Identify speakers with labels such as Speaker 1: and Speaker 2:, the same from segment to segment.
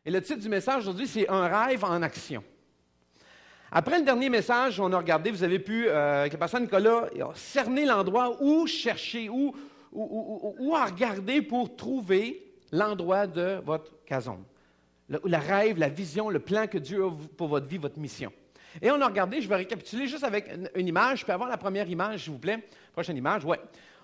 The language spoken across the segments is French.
Speaker 1: Et le titre du message aujourd'hui, c'est « Un rêve en action ». Après le dernier message, on a regardé, vous avez pu, avec le pasteur Nicolas, cerner l'endroit où chercher, où à regarder pour trouver l'endroit de votre casone. Le rêve, la vision, le plan que Dieu a pour votre vie, votre mission. Et on a regardé, je vais récapituler juste avec une image. Je peux avoir la première image, s'il vous plaît. Prochaine image, oui.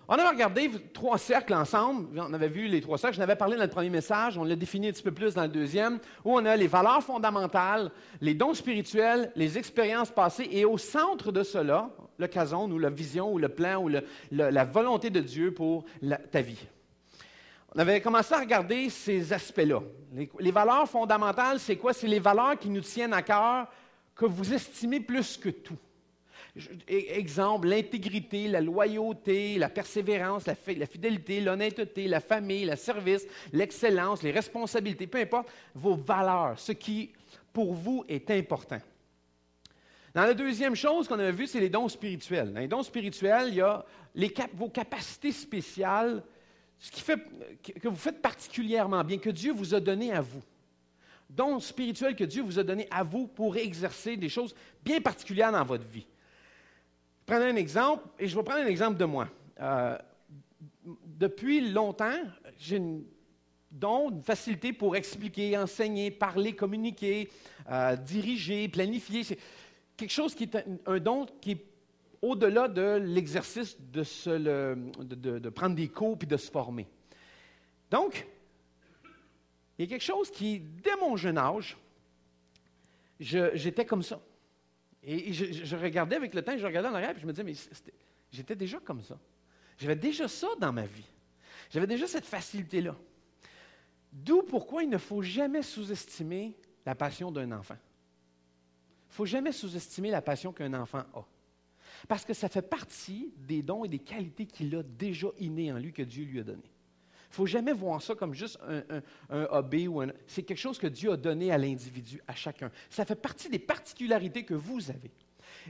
Speaker 1: On avait regardé 3 cercles ensemble. On avait vu les 3 cercles. Je n'avais parlé dans le premier message. On l'a défini un petit peu plus dans le deuxième, où on a les valeurs fondamentales, les dons spirituels, les expériences passées. Et au centre de cela, le casone ou la vision ou le plan ou la volonté de Dieu pour ta vie. On avait commencé à regarder ces aspects-là. Les valeurs fondamentales, c'est quoi? C'est les valeurs qui nous tiennent à cœur, que vous estimez plus que tout. Exemple, l'intégrité, la loyauté, la persévérance, la fidélité, l'honnêteté, la famille, le service, l'excellence, les responsabilités, peu importe, vos valeurs, ce qui, pour vous, est important. Dans la deuxième chose qu'on a vue, c'est les dons spirituels. Dans les dons spirituels, il y a vos capacités spéciales, ce qui fait que vous faites particulièrement bien, que Dieu vous a donné à vous. Dons spirituels que Dieu vous a donné à vous pour exercer des choses bien particulières dans votre vie. Prenez un exemple, et je vais prendre un exemple de moi. Depuis longtemps, j'ai une facilité pour expliquer, enseigner, parler, communiquer, diriger, planifier. C'est quelque chose qui est un don qui est au-delà de l'exercice de prendre des cours et de se former. Donc, il y a quelque chose qui, dès mon jeune âge, j'étais comme ça. Et je regardais avec le temps, je regardais en arrière, et je me disais, mais j'étais déjà comme ça. J'avais déjà ça dans ma vie. J'avais déjà cette facilité-là. D'où pourquoi il ne faut jamais sous-estimer la passion d'un enfant. Il ne faut jamais sous-estimer la passion qu'un enfant a. Parce que ça fait partie des dons et des qualités qu'il a déjà innées en lui, que Dieu lui a donné. Il ne faut jamais voir ça comme juste un hobby c'est quelque chose que Dieu a donné à l'individu, à chacun. Ça fait partie des particularités que vous avez.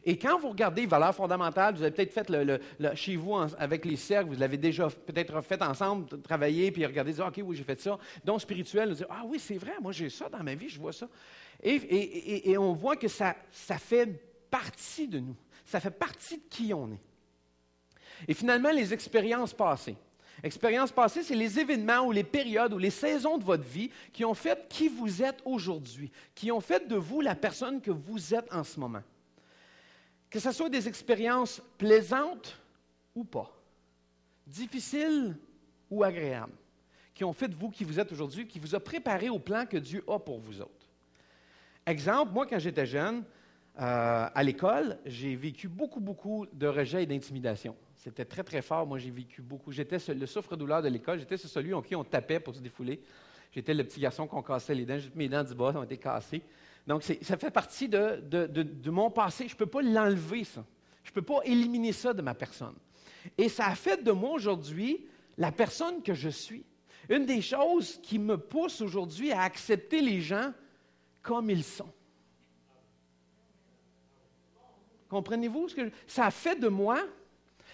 Speaker 1: Et quand vous regardez les valeurs fondamentales, vous avez peut-être fait chez vous avec les cercles, vous l'avez déjà peut-être fait ensemble, travaillé, puis regardez, dire, OK, oui, j'ai fait ça. Dons spirituel, vous dites, ah oui, c'est vrai, moi j'ai ça dans ma vie, je vois ça. Et on voit que ça fait partie de nous. Ça fait partie de qui on est. Et finalement, les expériences passées. Expériences passées, c'est les événements ou les périodes ou les saisons de votre vie qui ont fait qui vous êtes aujourd'hui, qui ont fait de vous la personne que vous êtes en ce moment. Que ce soit des expériences plaisantes ou pas, difficiles ou agréables, qui ont fait de vous qui vous êtes aujourd'hui, qui vous a préparé au plan que Dieu a pour vous autres. Exemple, moi, quand j'étais jeune, à l'école, j'ai vécu beaucoup de rejet et d'intimidation. C'était très, très fort. Moi, j'ai vécu beaucoup. J'étais le souffre-douleur de l'école. J'étais celui en qui on tapait pour se défouler. J'étais le petit garçon qu'on cassait les dents. Mes dents du bas ont été cassées. Donc, ça fait partie de mon passé. Je ne peux pas l'enlever, ça. Je ne peux pas éliminer ça de ma personne. Et ça a fait de moi aujourd'hui la personne que je suis. Une des choses qui me pousse aujourd'hui à accepter les gens comme ils sont. Comprenez-vous ce que ça a fait de moi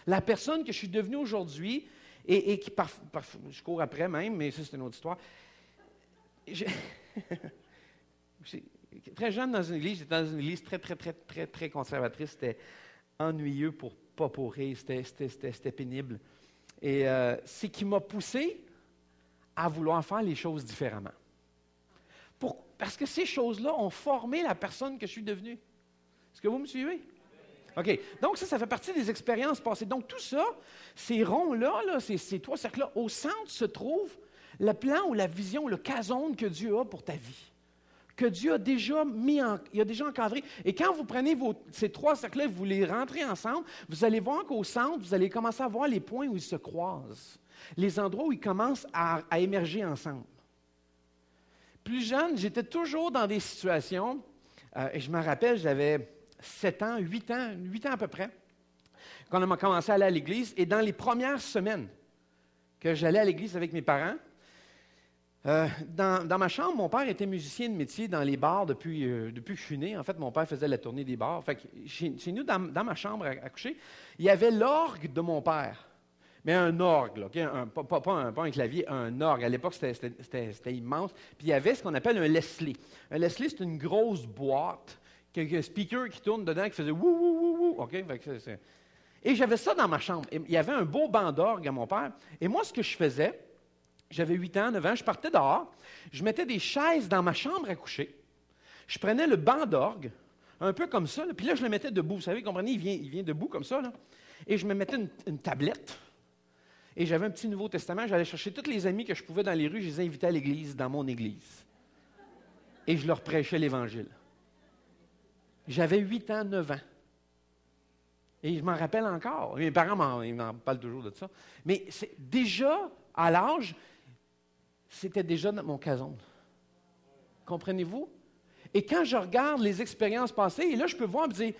Speaker 1: la personne que je suis devenu aujourd'hui et qui je cours après même, mais ça c'est une autre histoire. Très jeune dans une église, j'étais dans une église très conservatrice. C'était ennuyeux pour pas pourrir, c'était pénible. Et c'est qui m'a poussé à vouloir faire les choses différemment. Parce que ces choses-là ont formé la personne que je suis devenue. Est-ce que vous me suivez? OK. Donc, ça fait partie des expériences passées. Donc, tout ça, ces ronds-là, ces 3 cercles-là, au centre se trouve le plan ou la vision, le casone que Dieu a pour ta vie. Que Dieu a déjà il a déjà encadré. Et quand vous prenez ces 3 cercles-là et vous les rentrez ensemble, vous allez voir qu'au centre, vous allez commencer à voir les points où ils se croisent. Les endroits où ils commencent à émerger ensemble. Plus jeune, j'étais toujours dans des situations, et je me rappelle, j'avais 7 ans, 8 ans à peu près, quand on a commencé à aller à l'église. Et dans les premières semaines que j'allais à l'église avec mes parents, dans ma chambre, mon père était musicien de métier dans les bars depuis que je suis né. En fait, mon père faisait la tournée des bars. Fait que chez nous, dans ma chambre à coucher, il y avait l'orgue de mon père. Mais un orgue, là, OK? Pas un clavier, un orgue. À l'époque, c'était immense. Puis il y avait ce qu'on appelle un Leslie. Un Leslie, c'est une grosse boîte, avec un speaker qui tourne dedans, qui faisait wou, wou, wou, wou. OK? Fait que Et j'avais ça dans ma chambre. Et il y avait un beau banc d'orgue à mon père. Et moi, ce que je faisais, j'avais 8 ans, 9 ans, je partais dehors, je mettais des chaises dans ma chambre à coucher, je prenais le banc d'orgue, un peu comme ça, là, puis là, je le mettais debout. Vous savez, comprenez, il vient debout comme ça, là. Et je me mettais une tablette, et j'avais un petit Nouveau Testament, j'allais chercher tous les amis que je pouvais dans les rues, je les invitais à l'église, dans mon église. Et je leur prêchais l'Évangile. J'avais 8 ans, 9 ans. Et je m'en rappelle encore. Mes parents ils m'en parlent toujours de ça. Mais déjà, à l'âge, c'était déjà dans mon cason. Comprenez-vous? Et quand je regarde les expériences passées, et là, je peux voir me dire,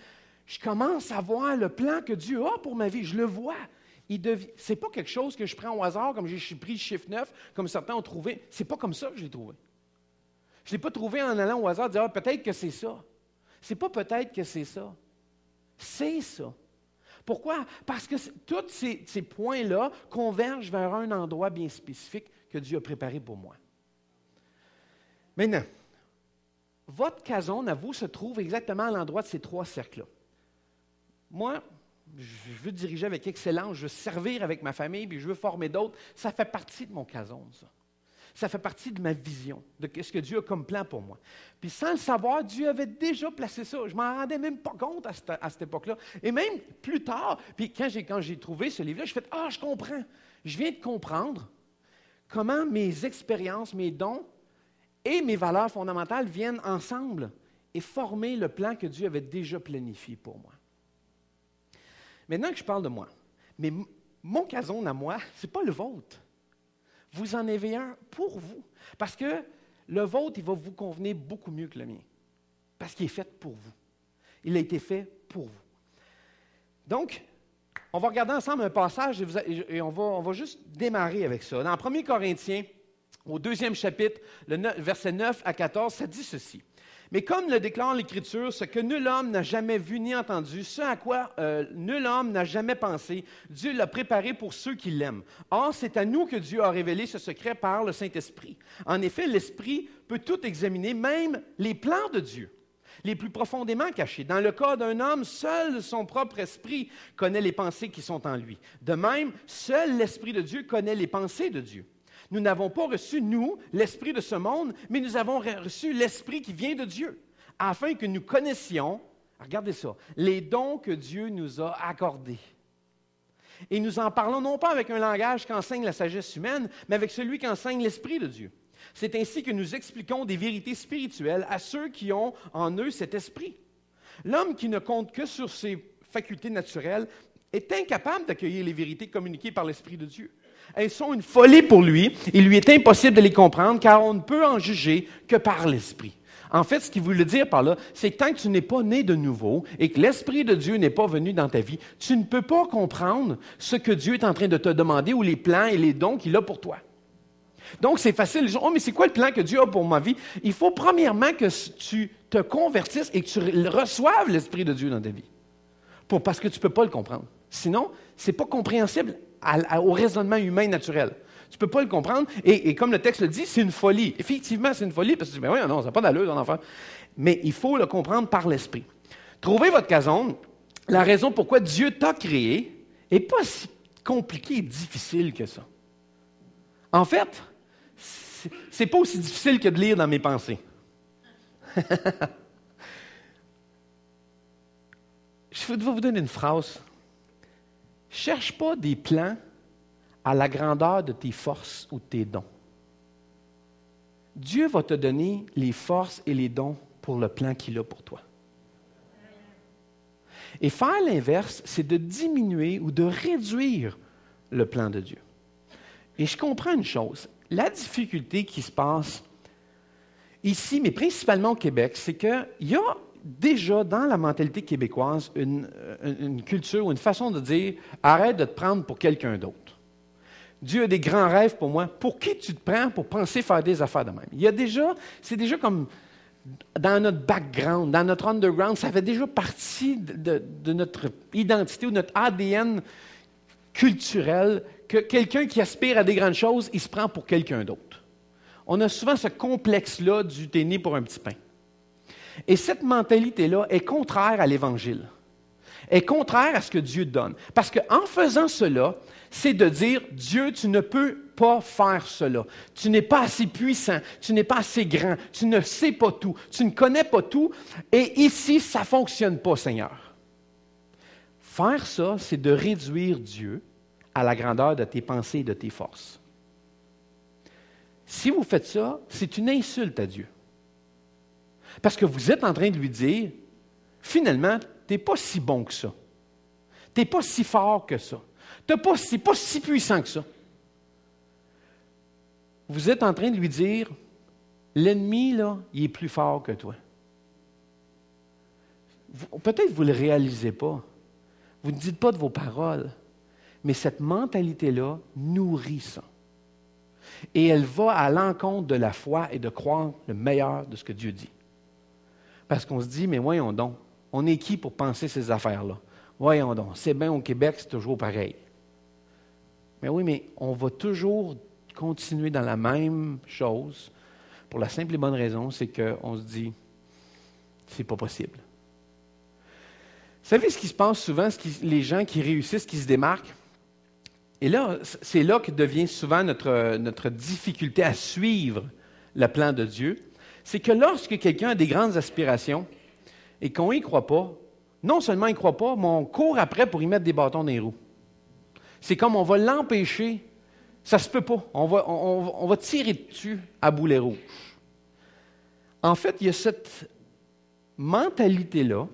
Speaker 1: je commence à voir le plan que Dieu a pour ma vie. Je le vois. Ce n'est pas quelque chose que je prends au hasard, comme j'ai pris le chiffre 9, comme certains ont trouvé. Ce n'est pas comme ça que je l'ai trouvé. Je ne l'ai pas trouvé en allant au hasard, dire peut-être que c'est ça. Ce n'est pas peut-être que c'est ça. C'est ça. Pourquoi? Parce que tous ces points-là convergent vers un endroit bien spécifique que Dieu a préparé pour moi. Maintenant, votre cason à vous se trouve exactement à l'endroit de ces 3 cercles-là. Moi, je veux diriger avec excellence, je veux servir avec ma famille, puis je veux former d'autres. Ça fait partie de mon cason, ça. Ça fait partie de ma vision, de ce que Dieu a comme plan pour moi. Puis sans le savoir, Dieu avait déjà placé ça. Je ne m'en rendais même pas compte à cette époque-là. Et même plus tard, puis quand j'ai trouvé ce livre-là, je fais « Ah, je comprends. Je viens de comprendre comment mes expériences, mes dons et mes valeurs fondamentales viennent ensemble et former le plan que Dieu avait déjà planifié pour moi. » Maintenant que je parle de moi, mais mon cason à moi, ce n'est pas le vôtre. Vous en avez un pour vous. Parce que le vôtre, il va vous convenir beaucoup mieux que le mien. Parce qu'il est fait pour vous. Il a été fait pour vous. Donc, on va regarder ensemble un passage et on va juste démarrer avec ça. Dans 1 Corinthiens, au 2e chapitre, versets 9 à 14, ça dit ceci. Mais comme le déclare l'Écriture, ce que nul homme n'a jamais vu ni entendu, ce à quoi nul homme n'a jamais pensé, Dieu l'a préparé pour ceux qui l'aiment. Or, c'est à nous que Dieu a révélé ce secret par le Saint-Esprit. En effet, l'Esprit peut tout examiner, même les plans de Dieu, les plus profondément cachés. Dans le cas d'un homme, seul son propre esprit connaît les pensées qui sont en lui. De même, seul l'Esprit de Dieu connaît les pensées de Dieu. Nous n'avons pas reçu, nous, l'esprit de ce monde, mais nous avons reçu l'esprit qui vient de Dieu, afin que nous connaissions, regardez ça, les dons que Dieu nous a accordés. Et nous en parlons non pas avec un langage qu'enseigne la sagesse humaine, mais avec celui qu'enseigne l'Esprit de Dieu. C'est ainsi que nous expliquons des vérités spirituelles à ceux qui ont en eux cet esprit. L'homme qui ne compte que sur ses facultés naturelles est incapable d'accueillir les vérités communiquées par l'Esprit de Dieu. Elles sont une folie pour lui. Il lui est impossible de les comprendre car on ne peut en juger que par l'Esprit. En fait, ce qu'il voulait dire par là, c'est que tant que tu n'es pas né de nouveau et que l'Esprit de Dieu n'est pas venu dans ta vie, tu ne peux pas comprendre ce que Dieu est en train de te demander ou les plans et les dons qu'il a pour toi. Donc, c'est facile. Oh, mais c'est quoi le plan que Dieu a pour ma vie? Il faut premièrement que tu te convertisses et que tu reçoives l'Esprit de Dieu dans ta vie. Parce que tu ne peux pas le comprendre. Sinon, ce n'est pas compréhensible au raisonnement humain naturel. Tu ne peux pas le comprendre. Et comme le texte le dit, c'est une folie. Effectivement, c'est une folie parce que tu dis, mais oui, non, ça n'a pas d'allure, ton enfant. Mais il faut le comprendre par l'Esprit. Trouvez votre cason. La raison pourquoi Dieu t'a créé n'est pas si compliquée et difficile que ça. En fait, c'est pas aussi difficile que de lire dans mes pensées. Je vais vous donner une phrase. Cherche pas des plans à la grandeur de tes forces ou de tes dons. Dieu va te donner les forces et les dons pour le plan qu'il a pour toi. Et faire l'inverse, c'est de diminuer ou de réduire le plan de Dieu. Et je comprends une chose. La difficulté qui se passe ici, mais principalement au Québec, c'est qu'il y a déjà dans la mentalité québécoise une culture ou une façon de dire « arrête de te prendre pour quelqu'un d'autre ». Dieu a des grands rêves pour moi. Pour qui tu te prends pour penser faire des affaires de même? C'est déjà comme dans notre background, dans notre underground, ça fait déjà partie de notre identité ou notre ADN culturel que quelqu'un qui aspire à des grandes choses, il se prend pour quelqu'un d'autre. On a souvent ce complexe-là du « t'es né pour un petit pain ». Et cette mentalité-là est contraire à l'Évangile, est contraire à ce que Dieu donne. Parce qu'en faisant cela, c'est de dire, Dieu, tu ne peux pas faire cela. Tu n'es pas assez puissant, tu n'es pas assez grand, tu ne sais pas tout, tu ne connais pas tout, et ici, ça ne fonctionne pas, Seigneur. Faire ça, c'est de réduire Dieu à la grandeur de tes pensées et de tes forces. Si vous faites ça, c'est une insulte à Dieu. Parce que vous êtes en train de lui dire, finalement, tu n'es pas si bon que ça. Tu n'es pas si fort que ça. Tu n'es pas si puissant que ça. Vous êtes en train de lui dire, l'ennemi, là, il est plus fort que toi. Peut-être que vous ne le réalisez pas. Vous ne dites pas de vos paroles. Mais cette mentalité-là nourrit ça. Et elle va à l'encontre de la foi et de croire le meilleur de ce que Dieu dit. Parce qu'on se dit, mais voyons donc, on est qui pour penser ces affaires-là? Voyons donc, c'est bien au Québec, c'est toujours pareil. Mais oui, mais on va toujours continuer dans la même chose pour la simple et bonne raison, c'est qu'on se dit, c'est pas possible. Vous savez ce qui se passe souvent, les gens qui réussissent, qui se démarquent? Et là, c'est là que devient souvent notre difficulté à suivre le plan de Dieu. C'est que lorsque quelqu'un a des grandes aspirations et qu'on n'y croit pas, non seulement il ne croit pas, mais on court après pour y mettre des bâtons dans les roues. C'est comme on va l'empêcher. Ça ne se peut pas. On va tirer dessus à boulet rouge. En fait, il y a cette mentalité-là,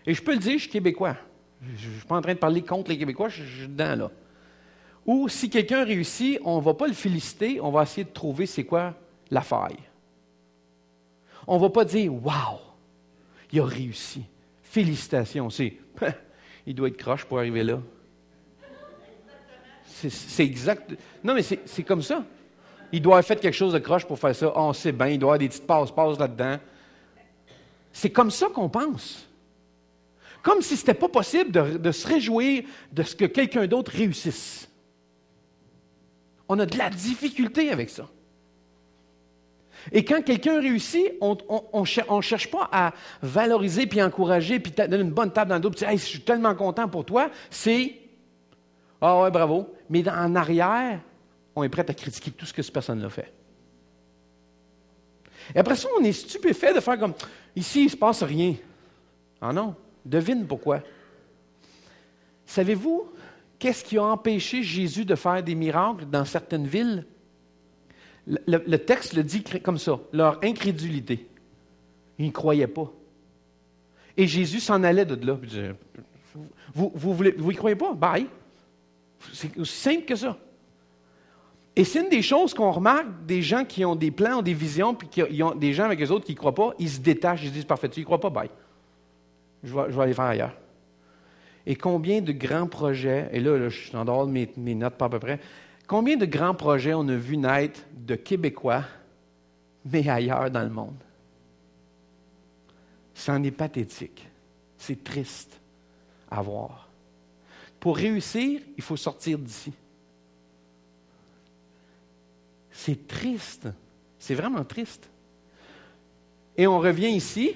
Speaker 1: et je peux le dire, je suis québécois. Je ne suis pas en train de parler contre les Québécois, je suis dedans là. Ou si quelqu'un réussit, on ne va pas le féliciter, on va essayer de trouver c'est quoi la faille. On ne va pas dire « Wow, il a réussi, félicitations ». C'est « Il doit être croche pour arriver là ». C'est exact. Non, mais c'est comme ça. Il doit avoir fait quelque chose de croche pour faire ça. On sait bien, il doit avoir des petites passe-passe là-dedans. C'est comme ça qu'on pense. Comme si ce n'était pas possible de se réjouir de ce que quelqu'un d'autre réussisse. On a de la difficulté avec ça. Et quand quelqu'un réussit, on ne cherche pas à valoriser, puis encourager, puis donner une bonne table dans le dos, puis dire hey, « je suis tellement content pour toi », c'est « ah ouais, bravo », mais en arrière, on est prêt à critiquer tout ce que cette personne-là fait. Et après ça, on est stupéfait de faire comme « ici, il ne se passe rien ». Ah non, devine pourquoi. Savez-vous qu'est-ce qui a empêché Jésus de faire des miracles dans certaines villes? Le texte le dit comme ça, leur incrédulité. Ils ne croyaient pas. Et Jésus s'en allait de là. Il disait, vous y croyez pas? Bye. C'est aussi simple que ça. Et c'est une des choses qu'on remarque des gens qui ont des plans, ont des visions, puis qui ont des gens avec eux autres qui ne croient pas, ils se détachent, ils disent parfait, tu n'y crois pas, bye. Je vais aller faire ailleurs. Et combien de grands projets, et là je suis en dehors de mes notes pas à peu près, combien de grands projets on a vu naître de Québécois, mais ailleurs dans le monde? C'en est pathétique. C'est triste à voir. Pour réussir, il faut sortir d'ici. C'est triste. C'est vraiment triste. Et on revient ici.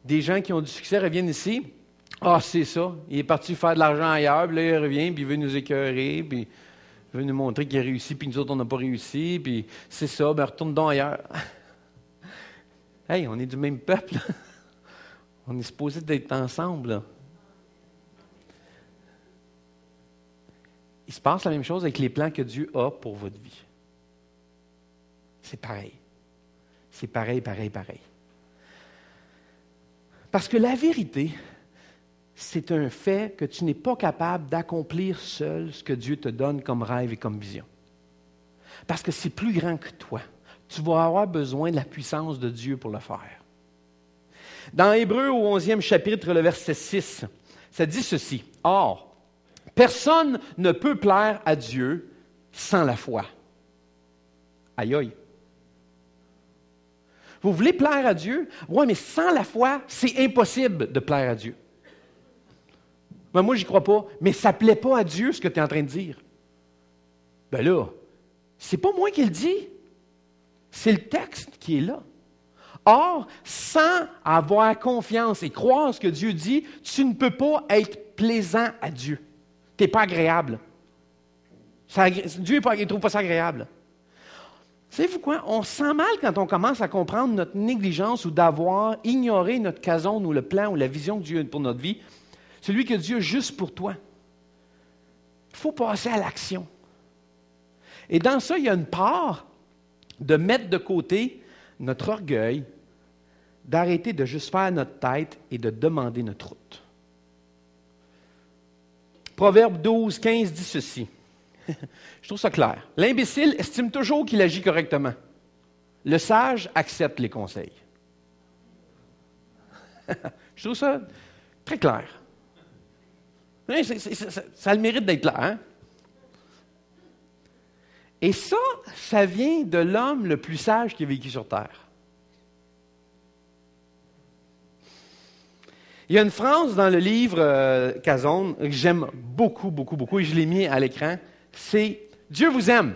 Speaker 1: Des gens qui ont du succès reviennent ici. Ah, c'est ça. Il est parti faire de l'argent ailleurs, puis là, il revient, puis il veut nous écœurer, puis il veut nous montrer qu'il a réussi, puis nous autres, on n'a pas réussi, puis c'est ça, ben retourne donc ailleurs. Hey, on est du même peuple. On est supposé d'être ensemble, là. Il se passe la même chose avec les plans que Dieu a pour votre vie. C'est pareil. C'est pareil. Parce que la vérité, c'est un fait que tu n'es pas capable d'accomplir seul ce que Dieu te donne comme rêve et comme vision. Parce que c'est plus grand que toi. Tu vas avoir besoin de la puissance de Dieu pour le faire. Dans Hébreux, au 11e chapitre, le verset 6, ça dit ceci. « Or, personne ne peut plaire à Dieu sans la foi. » Aïe aïe. Vous voulez plaire à Dieu? Oui, mais sans la foi, c'est impossible de plaire à Dieu. Ben, moi, j'y crois pas. Mais ça ne plaît pas à Dieu, ce que tu es en train de dire. Ben là, c'est pas moi qui le dis. C'est le texte qui est là. Or, sans avoir confiance et croire ce que Dieu dit, tu ne peux pas être plaisant à Dieu. Tu n'es pas agréable. Dieu ne trouve pas ça agréable. Savez-vous quoi? On se sent mal quand on commence à comprendre notre négligence ou d'avoir ignoré notre casone ou le plan ou la vision de Dieu pour notre vie, celui que Dieu a juste pour toi. Il faut passer à l'action. Et dans ça, il y a une part de mettre de côté notre orgueil, d'arrêter de juste faire notre tête et de demander notre route. Proverbe 12, 15 dit ceci. Je trouve ça clair. L'imbécile estime toujours qu'il agit correctement. Le sage accepte les conseils. Je trouve ça très clair. Ça a le mérite d'être là. Hein? Et ça vient de l'homme le plus sage qui a vécu sur Terre. Il y a une phrase dans le livre Casone que j'aime beaucoup, beaucoup, beaucoup, et je l'ai mis à l'écran. C'est « Dieu vous aime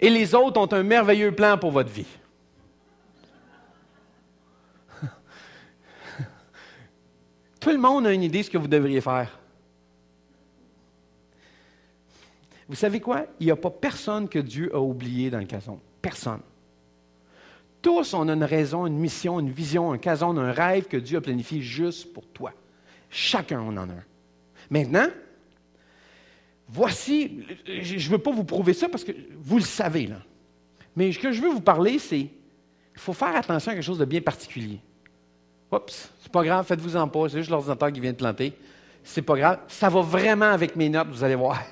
Speaker 1: et les autres ont un merveilleux plan pour votre vie. » Tout le monde a une idée de ce que vous devriez faire. Vous savez quoi? Il n'y a pas personne que Dieu a oublié dans le Casone. Personne. Tous, on a une raison, une mission, une vision, un casone, un rêve que Dieu a planifié juste pour toi. Chacun en a un. Maintenant, voici, je ne veux pas vous prouver ça parce que vous le savez, là. Mais ce que je veux vous parler, c'est qu'il faut faire attention à quelque chose de bien particulier. Oups, c'est pas grave, faites-vous-en pas, c'est juste l'ordinateur qui vient de planter. C'est pas grave, ça va vraiment avec mes notes, vous allez voir.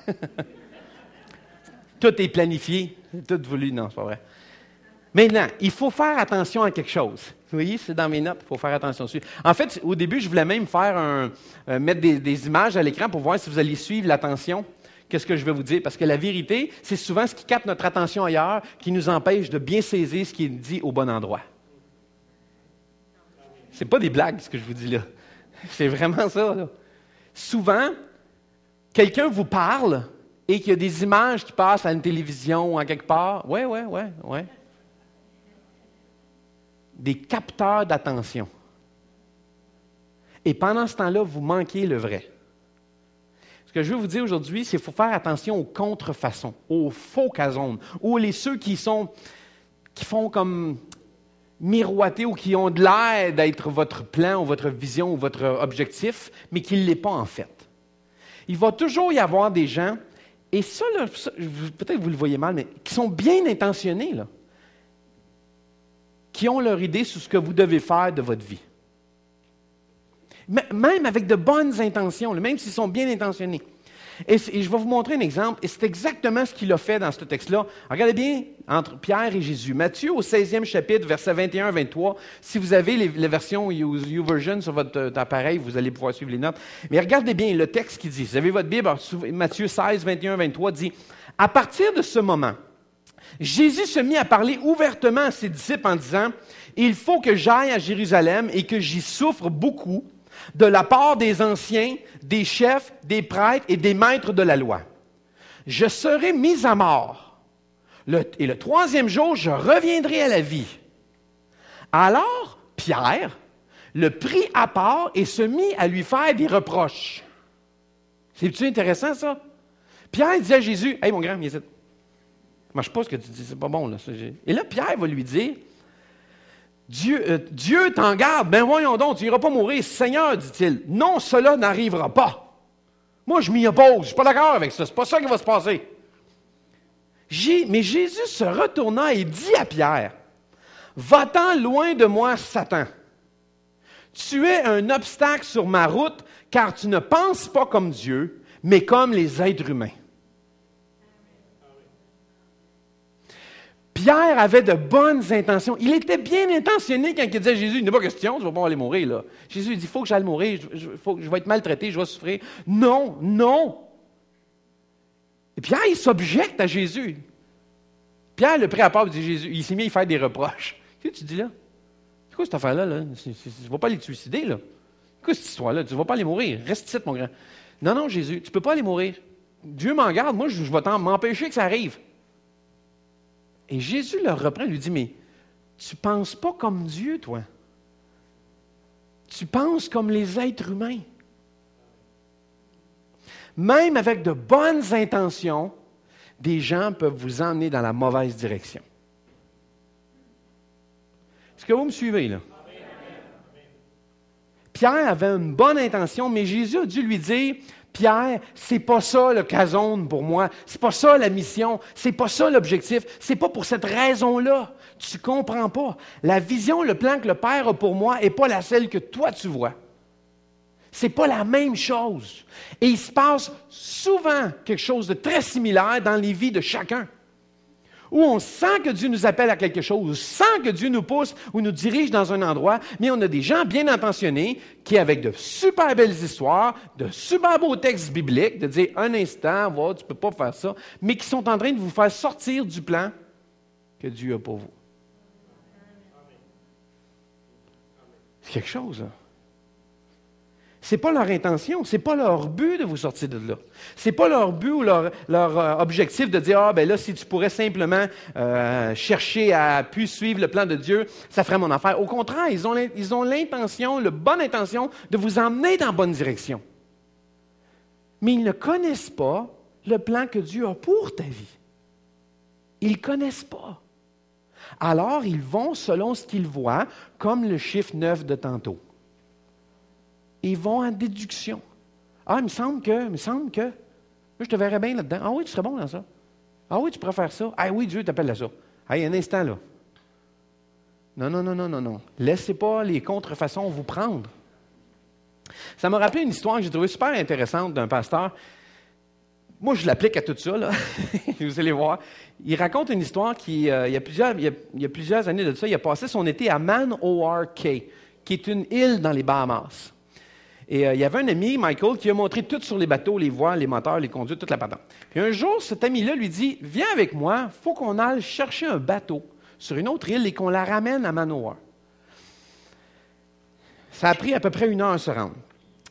Speaker 1: Tout est planifié, tout voulu, non, c'est pas vrai. Maintenant, il faut faire attention à quelque chose. Vous voyez, c'est dans mes notes, il faut faire attention dessus. En fait, au début, je voulais même faire mettre des images à l'écran pour voir si vous alliez suivre l'attention. Qu'est-ce que je vais vous dire? Parce que la vérité, c'est souvent ce qui capte notre attention ailleurs qui nous empêche de bien saisir ce qui est dit au bon endroit. C'est pas des blagues, ce que je vous dis là. C'est vraiment ça, là. Souvent, quelqu'un vous parle et qu'il y a des images qui passent à une télévision ou en quelque part. Ouais. Des capteurs d'attention. Et pendant ce temps-là, vous manquez le vrai. Ce que je veux vous dire aujourd'hui, c'est qu'il faut faire attention aux contrefaçons, aux faux casones, ou ceux qui font comme miroiter ou qui ont de l'air d'être votre plan ou votre vision ou votre objectif, mais qui ne l'est pas en fait. Il va toujours y avoir des gens, et ça, là, peut-être que vous le voyez mal, mais qui sont bien intentionnés, là, qui ont leur idée sur ce que vous devez faire de votre vie. Même avec de bonnes intentions, même s'ils sont bien intentionnés. Et je vais vous montrer un exemple, et c'est exactement ce qu'il a fait dans ce texte-là. Regardez bien entre Pierre et Jésus. Matthieu, au 16e chapitre, versets 21-23. Si vous avez la version YouVersion sur votre appareil, vous allez pouvoir suivre les notes. Mais regardez bien le texte qui dit. Vous avez votre Bible, Matthieu 16, 21-23 dit « À partir de ce moment, Jésus se mit à parler ouvertement à ses disciples en disant « Il faut que j'aille à Jérusalem et que j'y souffre beaucoup de la part des anciens, des chefs, des prêtres et des maîtres de la loi. Je serai mis à mort. Et le troisième jour, je reviendrai à la vie. » Alors, Pierre le prit à part et se mit à lui faire des reproches. C'est-tu intéressant, ça? Pierre dit à Jésus, « Hey, mon grand, viens ici. Moi, je ne sais pas ce que tu dis, c'est pas bon. Là. » Et là, Pierre va lui dire, Dieu t'en garde, ben voyons donc, tu n'iras pas mourir. Seigneur, dit-il, non, cela n'arrivera pas. Moi, je m'y oppose, je ne suis pas d'accord avec ça, c'est pas ça qui va se passer. Mais Jésus se retourna et dit à Pierre, va-t'en loin de moi, Satan. Tu es un obstacle sur ma route, car tu ne penses pas comme Dieu, mais comme les êtres humains. Pierre avait de bonnes intentions. Il était bien intentionné quand il disait à Jésus, il n'est pas question, tu ne vas pas aller mourir. Là. Jésus dit, il faut que j'aille mourir, je vais être maltraité, je vais souffrir. Non. Et Pierre, il s'objecte à Jésus. Pierre, le prit à part, il s'est mis à faire des reproches. Qu'est-ce que tu dis là? C'est quoi cette affaire-là? Là? Tu ne vas pas aller te suicider, là? C'est quoi cette histoire-là? Tu ne vas pas aller mourir. Reste ici, mon grand. Non, non, Jésus, tu ne peux pas aller mourir. Dieu m'en garde, moi, je vais m'empêcher que ça arrive. Et Jésus le reprend et lui dit, mais tu ne penses pas comme Dieu, toi. Tu penses comme les êtres humains. Même avec de bonnes intentions, des gens peuvent vous emmener dans la mauvaise direction. Est-ce que vous me suivez, là? Pierre avait une bonne intention, mais Jésus a dû lui dire, Pierre, c'est pas ça le casone pour moi, c'est pas ça la mission, c'est pas ça l'objectif, c'est pas pour cette raison-là. Tu comprends pas. La vision, le plan que le Père a pour moi n'est pas la celle que toi tu vois. C'est pas la même chose. Et il se passe souvent quelque chose de très similaire dans les vies de chacun. Où on sent que Dieu nous appelle à quelque chose, on sent que Dieu nous pousse ou nous dirige dans un endroit, mais on a des gens bien intentionnés qui, avec de super belles histoires, de super beaux textes bibliques, de dire un instant, voilà, tu ne peux pas faire ça, mais qui sont en train de vous faire sortir du plan que Dieu a pour vous. C'est quelque chose, hein? Ce n'est pas leur intention, ce n'est pas leur but de vous sortir de là. Ce n'est pas leur but ou leur objectif de dire, ah ben là, si tu pourrais simplement chercher à puis suivre le plan de Dieu, ça ferait mon affaire. Au contraire, ils ont l'intention, la bonne intention de vous emmener dans la bonne direction. Mais ils ne connaissent pas le plan que Dieu a pour ta vie. Ils ne connaissent pas. Alors, ils vont selon ce qu'ils voient, comme le chiffre 9 de tantôt. Ils vont en déduction. Ah, il me semble que. Moi, je te verrais bien là-dedans. Ah oui, tu serais bon dans ça. Ah oui, tu pourrais faire ça. Ah oui, Dieu t'appelle à ça. Ah, un instant, là. Non. Laissez pas les contrefaçons vous prendre. Ça m'a rappelé une histoire que j'ai trouvée super intéressante d'un pasteur. Moi, je l'applique à tout ça, là. Vous allez voir. Il raconte une histoire qui, il y a plusieurs années de ça, il a passé son été à Man-O-R Cay, qui est une île dans les Bahamas. Et il y avait un ami, Michael, qui a montré tout sur les bateaux, les voiles, les moteurs, les conduites, toute la patente. Puis un jour, cet ami-là lui dit, « Viens avec moi, il faut qu'on aille chercher un bateau sur une autre île et qu'on la ramène à Man-O-R. » Ça a pris à peu près 1 heure à se rendre.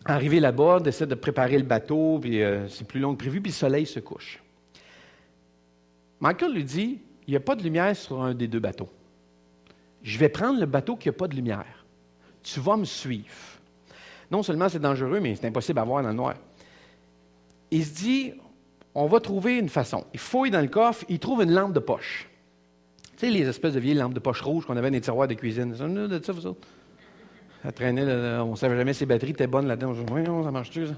Speaker 1: Arrivé là-bas, décide de préparer le bateau, puis c'est plus long que prévu, puis le soleil se couche. Michael lui dit, « Il n'y a pas de lumière sur un des 2 bateaux. Je vais prendre le bateau qui n'a pas de lumière. Tu vas me suivre. » Non seulement c'est dangereux, mais c'est impossible à voir dans le noir. Il se dit, on va trouver une façon. Il fouille dans le coffre, il trouve une lampe de poche. Tu sais, les espèces de vieilles lampes de poche rouges qu'on avait dans les tiroirs de cuisine. Ça venait de ça, vous autres? Ça traînait, là, on ne savait jamais si les batteries étaient bonnes là-dedans. On se dit, voyons, ça marche-tu, ça?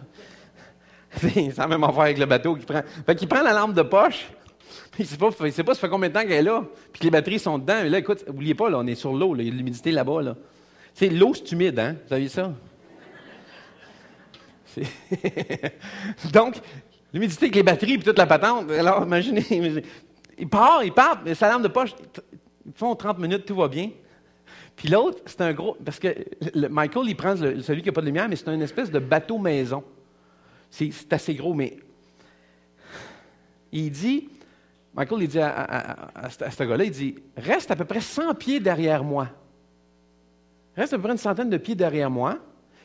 Speaker 1: C'est la même affaire avec le bateau qu'il prend. Fait qu'il prend la lampe de poche, puis il ne sait pas ça fait combien de temps qu'elle est là, puis que les batteries sont dedans. Et là, écoute, n'oubliez pas, là, on est sur l'eau, là, il y a de l'humidité là-bas. Là. Tu sais, l'eau, c'est humide, hein? Vous savez ça? Donc, l'humidité avec les batteries et toute la patente. Alors, imaginez, il part, mais sa lampe de poche, ils font 30 minutes, tout va bien. Puis l'autre, c'est un gros. Parce que Michael, il prend celui qui n'a pas de lumière, mais c'est une espèce de bateau maison. C'est assez gros, mais. Il dit, Michael, il dit à ce gars-là, il dit, reste à peu près 100 pieds derrière moi. Reste à peu près une centaine de pieds derrière moi.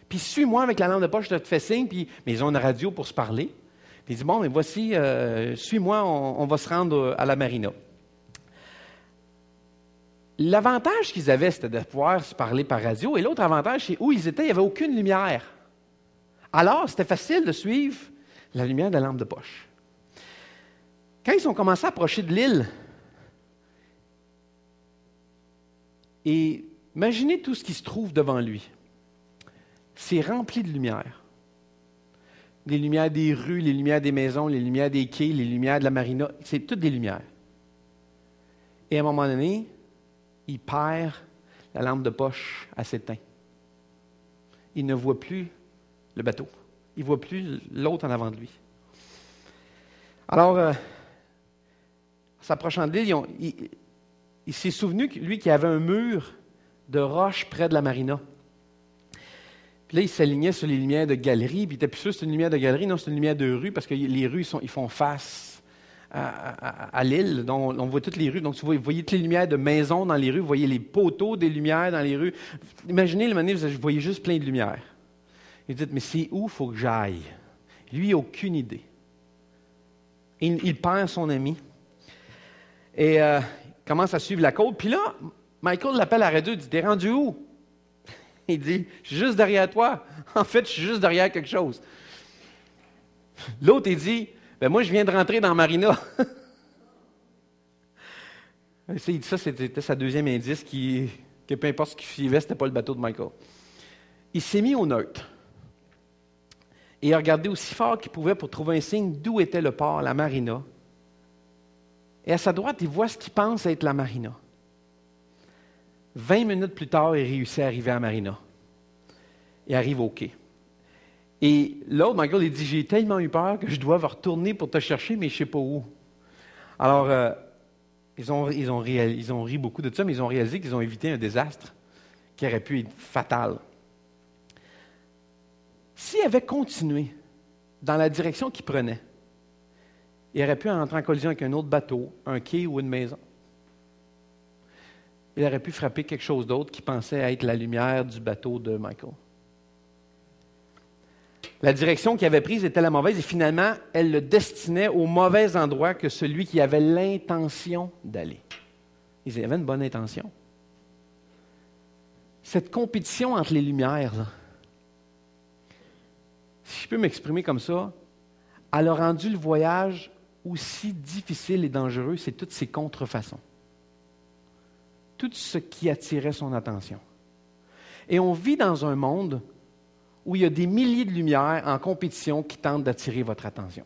Speaker 1: Puis suis-moi avec la lampe de poche, je te fais signe, mais ils ont une radio pour se parler. Puis il dit, bon, mais voici, suis-moi, on va se rendre à la marina. L'avantage qu'ils avaient, c'était de pouvoir se parler par radio, et l'autre avantage, c'est où ils étaient, il n'y avait aucune lumière. Alors, c'était facile de suivre la lumière de la lampe de poche. Quand ils ont commencé à approcher de l'île, et imaginez tout ce qui se trouve devant lui. C'est rempli de lumière. Les lumières des rues, les lumières des maisons, les lumières des quais, les lumières de la marina, c'est toutes des lumières. Et à un moment donné, il perd la lampe de poche à s'éteint. Il ne voit plus le bateau. Il ne voit plus l'autre en avant de lui. Alors, s'approchant de l'île, il s'est souvenu, lui, qu'il y avait un mur de roche près de la marina. Puis là, il s'alignait sur les lumières de galerie, puis il était plus sûr que c'est une lumière de galerie, non, c'est une lumière de rue, parce que les rues, ils font face à l'île, donc on voit toutes les rues. Donc, vous voyez toutes les lumières de maisons dans les rues, vous voyez les poteaux des lumières dans les rues. Imaginez, le moment donné, vous voyez juste plein de lumières. Il dit, mais c'est où il faut que j'aille? Lui, il n'a aucune idée. Il perd son ami. Et il commence à suivre la côte. Puis là, Michael l'appelle à la radio, il dit « T'es rendu où? » Il dit « Je suis juste derrière toi. En fait, je suis juste derrière quelque chose. » L'autre, il dit « Ben moi, je viens de rentrer dans Marina. » Ça, c'était sa deuxième indice que peu importe ce qui suivait, ce n'était pas le bateau de Michael. Il s'est mis au neutre. Et il a regardé aussi fort qu'il pouvait pour trouver un signe d'où était le port, la marina. Et à sa droite, il voit ce qu'il pense être la marina. 20 minutes plus tard, il réussit à arriver à la marina. Il arrive au quai. Et l'autre, Michael, il dit « J'ai tellement eu peur que je dois retourner pour te chercher, mais je ne sais pas où. » Alors, ils ont ri beaucoup de ça, mais ils ont réalisé qu'ils ont évité un désastre qui aurait pu être fatal. S'il avait continué dans la direction qu'il prenait, il aurait pu entrer en collision avec un autre bateau, un quai ou une maison. Il aurait pu frapper quelque chose d'autre qui pensait être la lumière du bateau de Michael. La direction qu'il avait prise était la mauvaise et finalement, elle le destinait au mauvais endroit que celui qui avait l'intention d'aller. Il avait une bonne intention. Cette compétition entre les lumières, là, si je peux m'exprimer comme ça, elle a rendu le voyage aussi difficile et dangereux, c'est toutes ces contrefaçons. Tout ce qui attirait son attention. Et on vit dans un monde où il y a des milliers de lumières en compétition qui tentent d'attirer votre attention.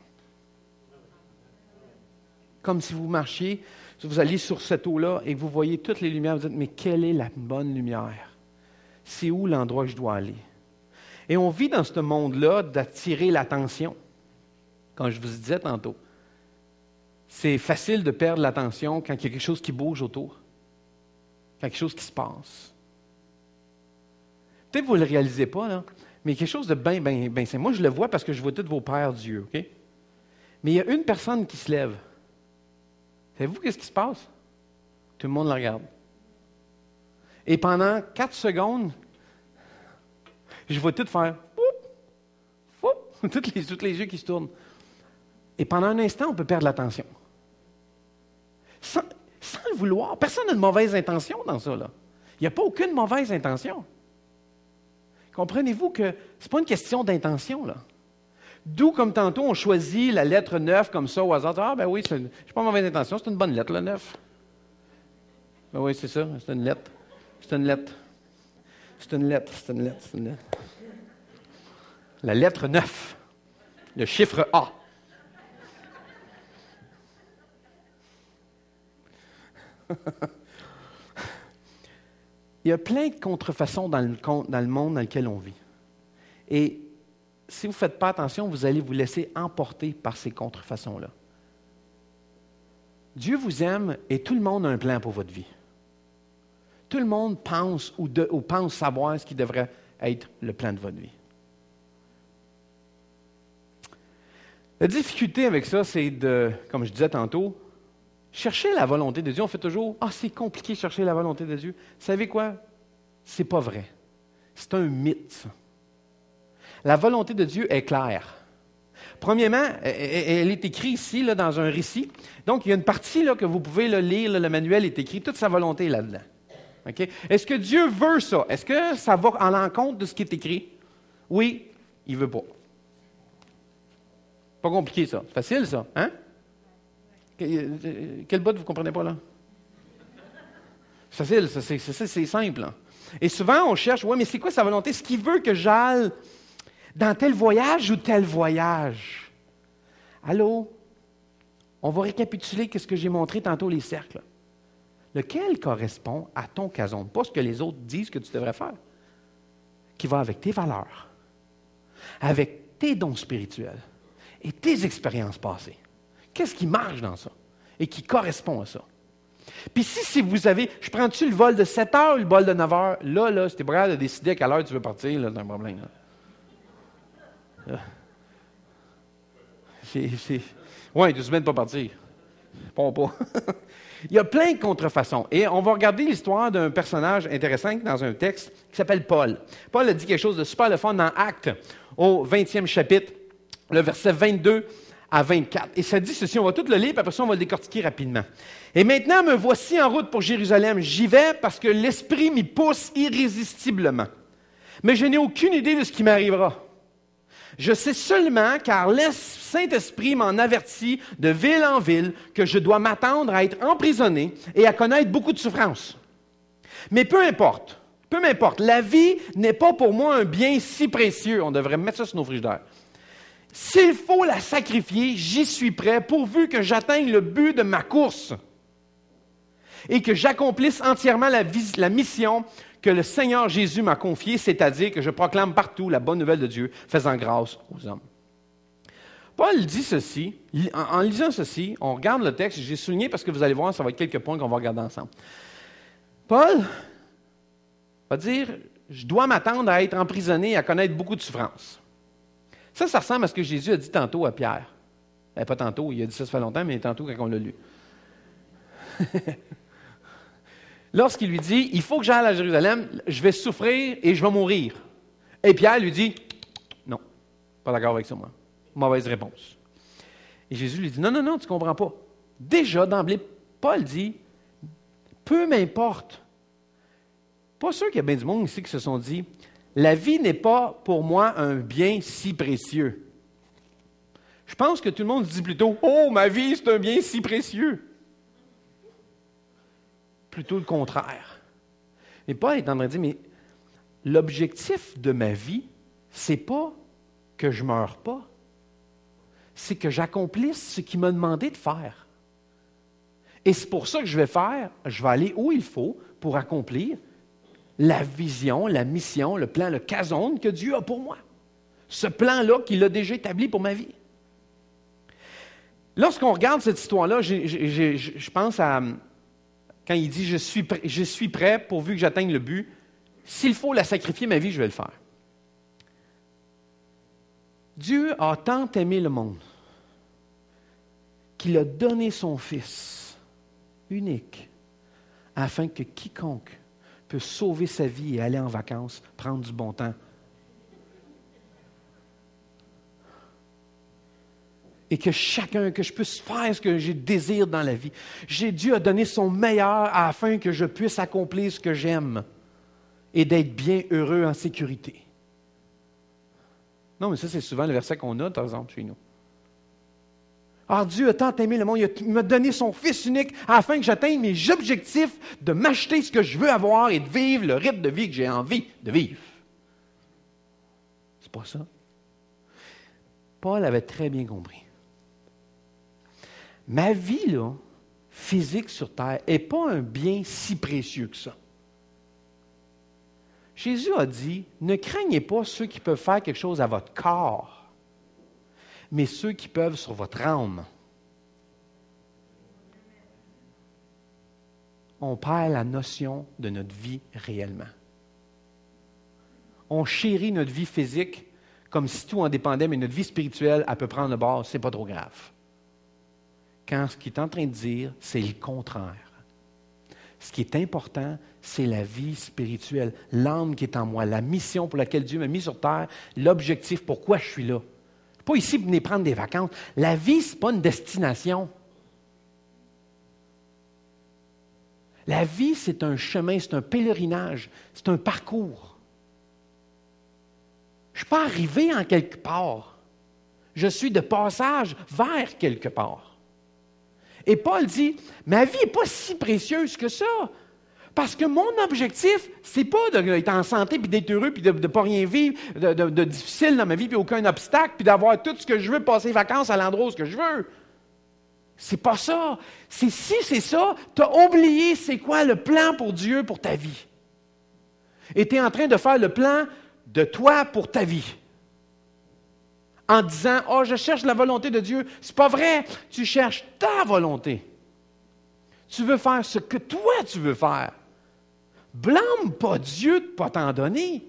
Speaker 1: Comme si vous marchiez, si vous alliez sur cette eau-là et que vous voyez toutes les lumières, vous dites, mais quelle est la bonne lumière? C'est où l'endroit que je dois aller? Et on vit dans ce monde-là d'attirer l'attention. Comme je vous disais tantôt, c'est facile de perdre l'attention quand il y a quelque chose qui bouge autour, quand quelque chose qui se passe. Peut-être que vous ne le réalisez pas, là, mais quelque chose de bien simple. Moi, je le vois parce que je vois tous vos pères d'yeux, OK? Mais il y a une personne qui se lève. Savez-vous qu'est-ce qui se passe? Tout le monde la regarde. Et pendant 4 secondes, je vois tout faire tous les yeux qui se tournent. Et pendant un instant, on peut perdre l'attention. Sans le vouloir. Personne n'a de mauvaise intention dans ça, là. Il n'y a pas aucune mauvaise intention. Comprenez-vous que ce n'est pas une question d'intention, là. D'où, comme tantôt, on choisit la lettre 9 comme ça au hasard. Ah, ben oui, je n'ai pas de mauvaise intention, c'est une bonne lettre, le 9. Ben oui, c'est ça, c'est une lettre. C'est une lettre. C'est une lettre, c'est une lettre, c'est une lettre. La lettre 9, le chiffre A. Il y a plein de contrefaçons dans le monde dans lequel on vit. Et si vous ne faites pas attention, vous allez vous laisser emporter par ces contrefaçons-là. Dieu vous aime et tout le monde a un plan pour votre vie. Tout le monde pense ou pense savoir ce qui devrait être le plan de votre vie. La difficulté avec ça, c'est de, comme je disais tantôt, chercher la volonté de Dieu. On fait toujours « Ah, c'est compliqué de chercher la volonté de Dieu. » Vous savez quoi? C'est pas vrai. C'est un mythe, ça. La volonté de Dieu est claire. Premièrement, elle est écrite ici, là, dans un récit. Donc, il y a une partie là, que vous pouvez là, lire, là, le manuel est écrit, toute sa volonté est là-dedans. Okay? Est-ce que Dieu veut ça? Est-ce que ça va en l'encontre de ce qui est écrit? Oui, il ne veut pas. Pas compliqué, ça. C'est facile, ça. Hein? Quel bout vous ne comprenez pas, là? C'est facile, ça, c'est simple. Là. Et souvent, on cherche, oui, mais c'est quoi sa volonté? Est-ce qu'il veut que j'aille dans tel voyage ou tel voyage? Allô? On va récapituler ce que j'ai montré tantôt, les cercles. Lequel correspond à ton cason? Pas ce que les autres disent que tu devrais faire. Qui va avec tes valeurs, avec tes dons spirituels et tes expériences passées. Qu'est-ce qui marche dans ça et qui correspond à ça? Puis si vous avez, je prends-tu le vol de 7 heures ou le vol de 9 heures? Là, si tu es prêt à décider à quelle heure tu veux partir, là, c'est un problème. Oui, 2 semaines pas partir. Pas. Il y a plein de contrefaçons. Et on va regarder l'histoire d'un personnage intéressant dans un texte qui s'appelle Paul. Paul a dit quelque chose de super le fun dans Actes, au 20e chapitre. le verset 22 à 24. Et ça dit ceci, on va tout le lire, puis après ça, on va le décortiquer rapidement. « Et maintenant, me voici en route pour Jérusalem. J'y vais parce que l'Esprit m'y pousse irrésistiblement. Mais je n'ai aucune idée de ce qui m'arrivera. Je sais seulement, car le Saint-Esprit m'en avertit de ville en ville, que je dois m'attendre à être emprisonné et à connaître beaucoup de souffrances. Mais peu importe, la vie n'est pas pour moi un bien si précieux. » On devrait mettre ça sur nos frigidaires. « S'il faut la sacrifier, j'y suis prêt, pourvu que j'atteigne le but de ma course et que j'accomplisse entièrement la mission que le Seigneur Jésus m'a confiée, c'est-à-dire que je proclame partout la bonne nouvelle de Dieu, faisant grâce aux hommes. » Paul dit ceci, en lisant ceci, on regarde le texte, j'ai souligné parce que vous allez voir, ça va être quelques points qu'on va regarder ensemble. Paul va dire, je dois m'attendre à être emprisonné et à connaître beaucoup de souffrances. Ça ressemble à ce que Jésus a dit tantôt à Pierre. Pas tantôt, il a dit ça fait longtemps, mais tantôt quand on l'a lu. Lorsqu'il lui dit, il faut que j'aille à Jérusalem, je vais souffrir et je vais mourir. Et Pierre lui dit, non, pas d'accord avec ça, moi. Mauvaise réponse. Et Jésus lui dit, non, tu ne comprends pas. Déjà, d'emblée, Paul dit, peu m'importe. Pas sûr qu'il y a bien du monde ici qui se sont dit, la vie n'est pas pour moi un bien si précieux. Je pense que tout le monde dit plutôt, oh, ma vie, c'est un bien si précieux. Plutôt le contraire. Mais Paul est en train de dire, mais l'objectif de ma vie, c'est pas que je ne meure pas, c'est que j'accomplisse ce qu'il m'a demandé de faire. Et c'est pour ça que je vais aller où il faut pour accomplir la vision, la mission, le plan, le kazon que Dieu a pour moi. Ce plan-là qu'il a déjà établi pour ma vie. Lorsqu'on regarde cette histoire-là, je pense à quand il dit « je suis prêt pourvu que j'atteigne le but. S'il faut la sacrifier, ma vie, je vais le faire. » Dieu a tant aimé le monde qu'il a donné son Fils unique afin que quiconque peut sauver sa vie et aller en vacances, prendre du bon temps. Et que je puisse faire ce que j'ai désir dans la vie. Dieu a donné son meilleur afin que je puisse accomplir ce que j'aime et d'être bien heureux en sécurité. Non, mais ça, c'est souvent le verset qu'on a, par exemple, chez nous. Alors, Dieu a tant aimé le monde, il m'a donné son Fils unique afin que j'atteigne mes objectifs de m'acheter ce que je veux avoir et de vivre le rythme de vie que j'ai envie de vivre. C'est pas ça. Paul avait très bien compris. Ma vie, là, physique sur terre, n'est pas un bien si précieux que ça. Jésus a dit, ne craignez pas ceux qui peuvent faire quelque chose à votre corps, mais ceux qui peuvent sur votre âme. On perd la notion de notre vie réellement. On chérit notre vie physique comme si tout en dépendait, mais notre vie spirituelle, elle peut prendre le bord, c'est pas trop grave. Quand ce qu'il est en train de dire, c'est le contraire. Ce qui est important, c'est la vie spirituelle, l'âme qui est en moi, la mission pour laquelle Dieu m'a mis sur terre, l'objectif, pourquoi je suis là. Je ne suis pas ici pour venir prendre des vacances. La vie, ce n'est pas une destination. La vie, c'est un chemin, c'est un pèlerinage, c'est un parcours. Je ne suis pas arrivé en quelque part. Je suis de passage vers quelque part. Et Paul dit, ma vie n'est pas si précieuse que ça. Parce que mon objectif, c'est pas d'être en santé, puis d'être heureux, puis de ne pas rien vivre de difficile dans ma vie, puis aucun obstacle, puis d'avoir tout ce que je veux, passer les vacances à l'endroit où ce que je veux. C'est pas ça. Si c'est ça, tu as oublié c'est quoi le plan pour Dieu pour ta vie. Et tu es en train de faire le plan de toi pour ta vie. En disant, « Oh, je cherche la volonté de Dieu. » C'est pas vrai. Tu cherches ta volonté. Tu veux faire ce que toi tu veux faire. Blâme pas Dieu de ne pas t'en donner.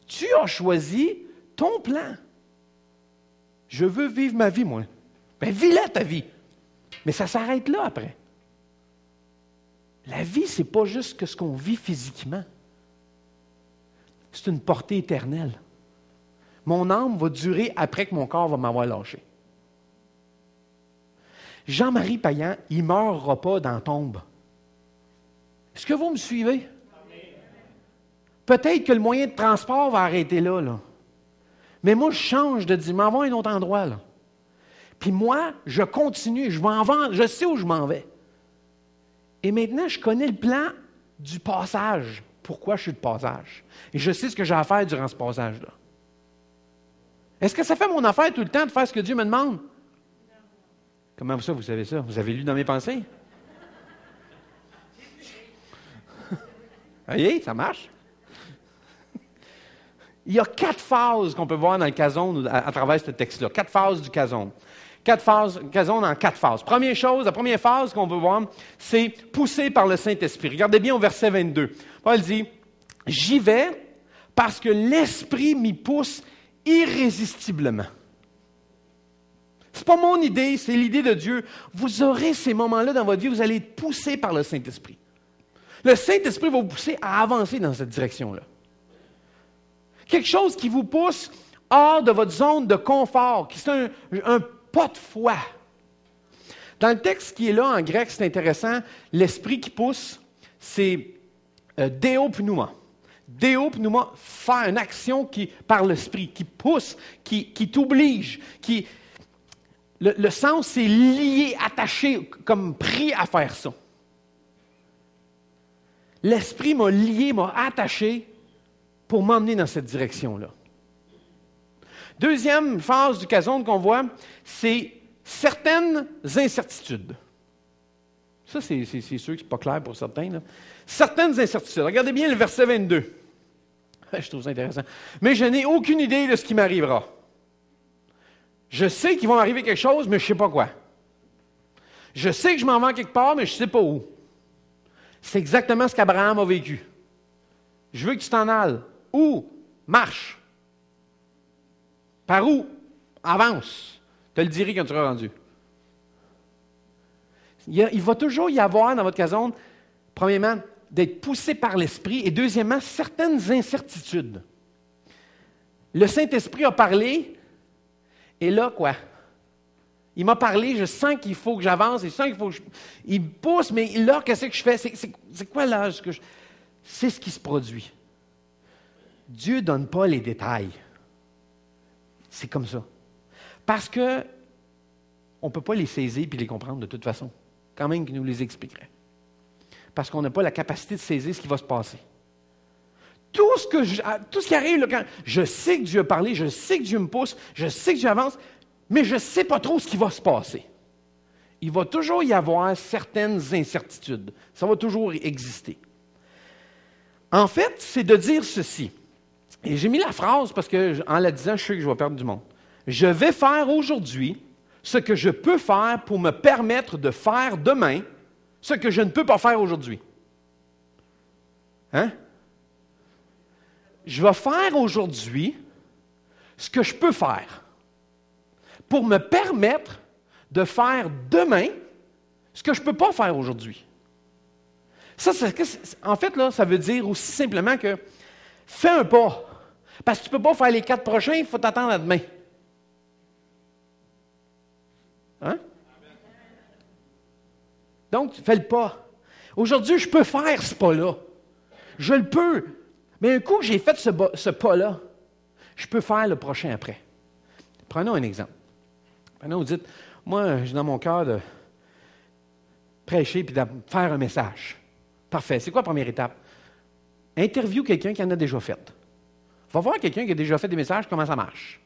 Speaker 1: Tu as choisi ton plan. Je veux vivre ma vie, moi. Bien, vis-la ta vie. Mais ça s'arrête là après. La vie, ce n'est pas juste ce qu'on vit physiquement. C'est une portée éternelle. Mon âme va durer après que mon corps va m'avoir lâché. Jean-Marie Payan, il ne meurra pas dans la tombe. Est-ce que vous me suivez? Peut-être que le moyen de transport va arrêter là. Mais moi, je change de dire, m'en vais à un autre endroit, là. Puis moi, je continue, je m'en vais, je sais où je m'en vais. Et maintenant, je connais le plan du passage. Pourquoi je suis de passage? Et je sais ce que j'ai à faire durant ce passage-là. Est-ce que ça fait mon affaire tout le temps de faire ce que Dieu me demande? Comment ça, vous savez ça? Vous avez lu dans mes pensées? Voyez, ça marche. Il y a 4 phases qu'on peut voir dans le Kazon à travers ce texte-là. 4 phases du Kazon. 4 phases, Kazon en 4 phases. Première chose, la première phase qu'on peut voir, c'est poussé par le Saint-Esprit. Regardez bien au verset 22. Paul dit, « J'y vais parce que l'Esprit m'y pousse irrésistiblement. » Ce n'est pas mon idée, c'est l'idée de Dieu. Vous aurez ces moments-là dans votre vie, vous allez être poussé par le Saint-Esprit. Le Saint-Esprit va vous pousser à avancer dans cette direction-là. Quelque chose qui vous pousse hors de votre zone de confort, qui c'est un pas de foi. Dans le texte qui est là en grec, c'est intéressant, l'esprit qui pousse, c'est déopneuma. Déopneuma, faire une action qui, par l'esprit, qui pousse, qui t'oblige, qui... Le sens, c'est lié, attaché, comme pris à faire ça. L'esprit m'a lié, m'a attaché pour m'emmener dans cette direction-là. Deuxième phase du Kazon qu'on voit, c'est certaines incertitudes. Ça, c'est sûr que ce n'est pas clair pour certains. Là. Certaines incertitudes. Regardez bien le verset 22. Je trouve ça intéressant. Mais je n'ai aucune idée de ce qui m'arrivera. Je sais qu'il va m'arriver quelque chose, mais je ne sais pas quoi. Je sais que je m'en vais quelque part, mais je ne sais pas où. C'est exactement ce qu'Abraham a vécu. Je veux que tu t'en ailles. Où? Marche. Par où? Avance. Je te le dirai quand tu seras rendu. Il va toujours y avoir dans votre Kazon, premièrement, d'être poussé par l'Esprit et deuxièmement, certaines incertitudes. Le Saint-Esprit a parlé et là, quoi? Il m'a parlé, je sens qu'il faut que j'avance, je sens qu'il faut que il me pousse, mais là, qu'est-ce que je fais? C'est quoi là? C'est ce qui se produit. Dieu ne donne pas les détails. C'est comme ça. Parce que on ne peut pas les saisir et les comprendre de toute façon. Quand même qu'il nous les expliquerait. Parce qu'on n'a pas la capacité de saisir ce qui va se passer. Tout ce qui arrive, là, quand je sais que Dieu a parlé, je sais que Dieu me pousse, je sais que Dieu avance, mais je ne sais pas trop ce qui va se passer. Il va toujours y avoir certaines incertitudes. Ça va toujours exister. En fait, c'est de dire ceci. Et j'ai mis la phrase parce qu'en la disant, je sais que je vais perdre du monde. Je vais faire aujourd'hui ce que je peux faire pour me permettre de faire demain ce que je ne peux pas faire aujourd'hui. Hein? Je vais faire aujourd'hui ce que je peux faire pour me permettre de faire demain ce que je ne peux pas faire aujourd'hui. Ça, en fait, là, ça veut dire aussi simplement que fais un pas. Parce que tu ne peux pas faire les 4 prochains, il faut t'attendre à demain. Hein? Donc, fais le pas. Aujourd'hui, je peux faire ce pas-là. Je le peux. Mais un coup que j'ai fait ce pas-là, je peux faire le prochain après. Prenons un exemple. Prenons, vous dites, moi, j'ai dans mon cœur de prêcher puis de faire un message. Parfait. C'est quoi la première étape? Interview quelqu'un qui en a déjà fait. Va voir quelqu'un qui a déjà fait des messages, comment ça marche.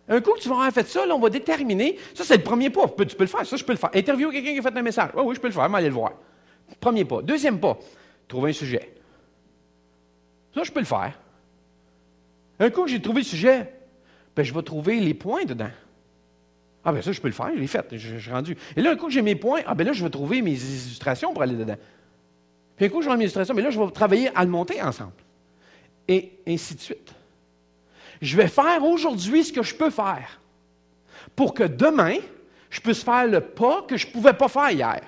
Speaker 1: Un coup que tu vas avoir fait ça, là, on va déterminer. Ça, c'est le premier pas. Tu peux le faire. Ça, je peux le faire. Interview quelqu'un qui a fait un message. Oh, oui, je peux le faire. Aller le voir. Premier pas. Deuxième pas. Trouver un sujet. Ça, je peux le faire. Un coup que j'ai trouvé le sujet, ben, je vais trouver les points dedans. Ah, ben ça, je peux le faire. Je l'ai fait. Je suis rendu. Et là, un coup que j'ai mes points, ah, ben là, je vais trouver mes illustrations pour aller dedans. Puis un coup que j'aurai mes illustrations, mais là, je vais travailler à le monter ensemble. Et ainsi de suite. Je vais faire aujourd'hui ce que je peux faire pour que demain, je puisse faire le pas que je ne pouvais pas faire hier.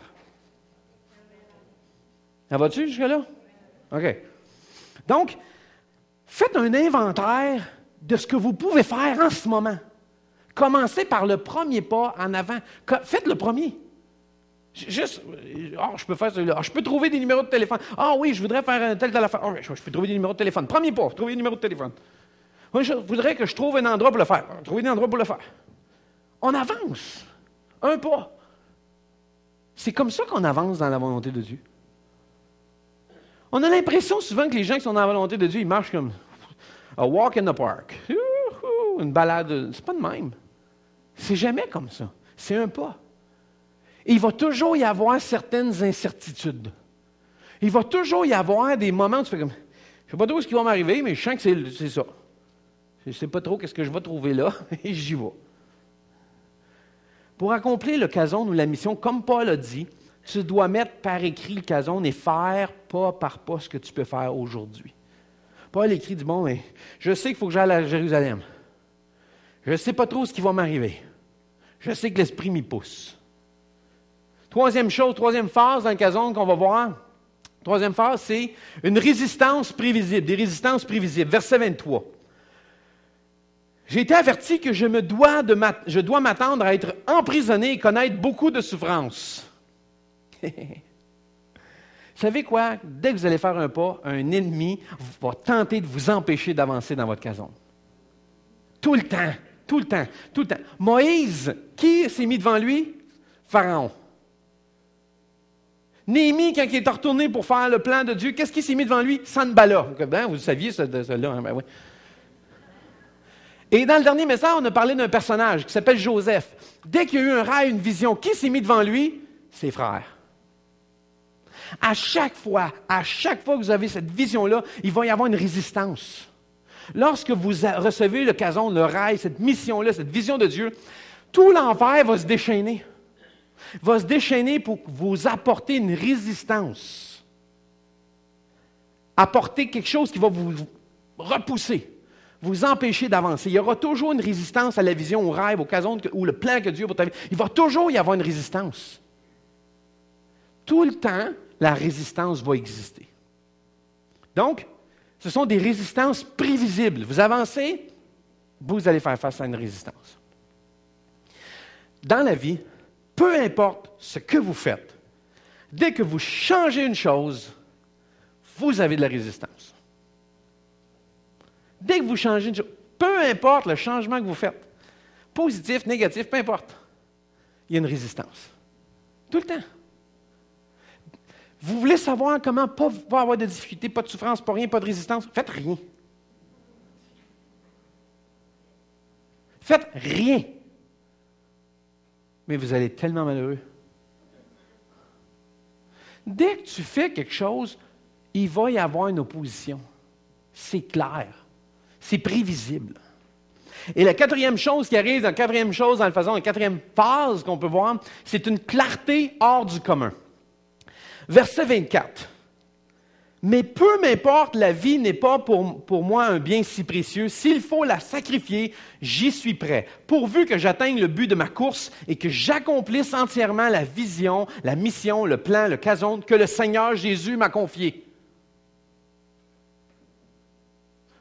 Speaker 1: Ça va-tu jusque-là? OK. Donc, faites un inventaire de ce que vous pouvez faire en ce moment. Commencez par le premier pas en avant. Faites le premier. Juste, je peux faire celui-là. Je peux trouver des numéros de téléphone. Oui, je voudrais faire un telle affaire. Je peux trouver des numéros de téléphone. Premier pas, trouver des numéros de téléphone. Oui, je voudrais que je trouve un endroit pour le faire. Trouver un endroit pour le faire. On avance. Un pas. C'est comme ça qu'on avance dans la volonté de Dieu. On a l'impression souvent que les gens qui sont dans la volonté de Dieu, ils marchent comme a walk in the park. Une balade. C'est pas de même. C'est jamais comme ça. C'est un pas. Et il va toujours y avoir certaines incertitudes. Il va toujours y avoir des moments où tu fais comme, je ne sais pas trop ce qui va m'arriver, mais je sens que c'est ça. Je ne sais pas trop qu'est-ce que je vais trouver là, et j'y vais. Pour accomplir le kazon ou la mission, comme Paul a dit, tu dois mettre par écrit le kazon et faire pas par pas ce que tu peux faire aujourd'hui. Paul écrit, dit, bon, mais je sais qu'il faut que j'aille à Jérusalem. Je ne sais pas trop ce qui va m'arriver. Je sais que l'Esprit m'y pousse. Troisième phase dans le kazon qu'on va voir. Troisième phase, c'est une résistance prévisible, des résistances prévisibles. Verset 23. J'ai été averti que je dois m'attendre à être emprisonné et connaître beaucoup de souffrances. Vous savez quoi? Dès que vous allez faire un pas, un ennemi va tenter de vous empêcher d'avancer dans votre kazon. Tout le temps, tout le temps, tout le temps. Moïse, qui s'est mis devant lui? Pharaon. Néhémie, quand il est retourné pour faire le plan de Dieu, qu'est-ce qui s'est mis devant lui? Sanballat. Vous saviez cela, hein? Ben oui. Et dans le dernier message, on a parlé d'un personnage qui s'appelle Joseph. Dès qu'il y a eu un rêve, une vision, qui s'est mis devant lui? Ses frères. À chaque fois que vous avez cette vision-là, il va y avoir une résistance. Lorsque vous recevez le kazon, le rêve, cette mission-là, cette vision de Dieu, tout l'enfer va se déchaîner. Va se déchaîner pour vous apporter une résistance. Apporter quelque chose qui va vous repousser, vous empêcher d'avancer. Il y aura toujours une résistance à la vision, au rêve, au kazon, ou le plan que Dieu a pour ta vie. Il va toujours y avoir une résistance. Tout le temps, la résistance va exister. Donc, ce sont des résistances prévisibles. Vous avancez, vous allez faire face à une résistance. Dans la vie, peu importe ce que vous faites, dès que vous changez une chose, vous avez de la résistance. Dès que vous changez une chose, peu importe le changement que vous faites, positif, négatif, peu importe, il y a une résistance. Tout le temps. Vous voulez savoir comment pas avoir de difficultés, pas de souffrance, pas rien, pas de résistance? Faites rien. Faites rien. Mais vous allez être tellement malheureux. Dès que tu fais quelque chose, il va y avoir une opposition. C'est clair. C'est prévisible. Et la quatrième chose qui arrive, la quatrième phase qu'on peut voir, c'est une clarté hors du commun. Verset 24. Mais peu m'importe, la vie n'est pas pour moi un bien si précieux. S'il faut la sacrifier, j'y suis prêt, pourvu que j'atteigne le but de ma course et que j'accomplisse entièrement la vision, la mission, le plan, le kazon que le Seigneur Jésus m'a confié.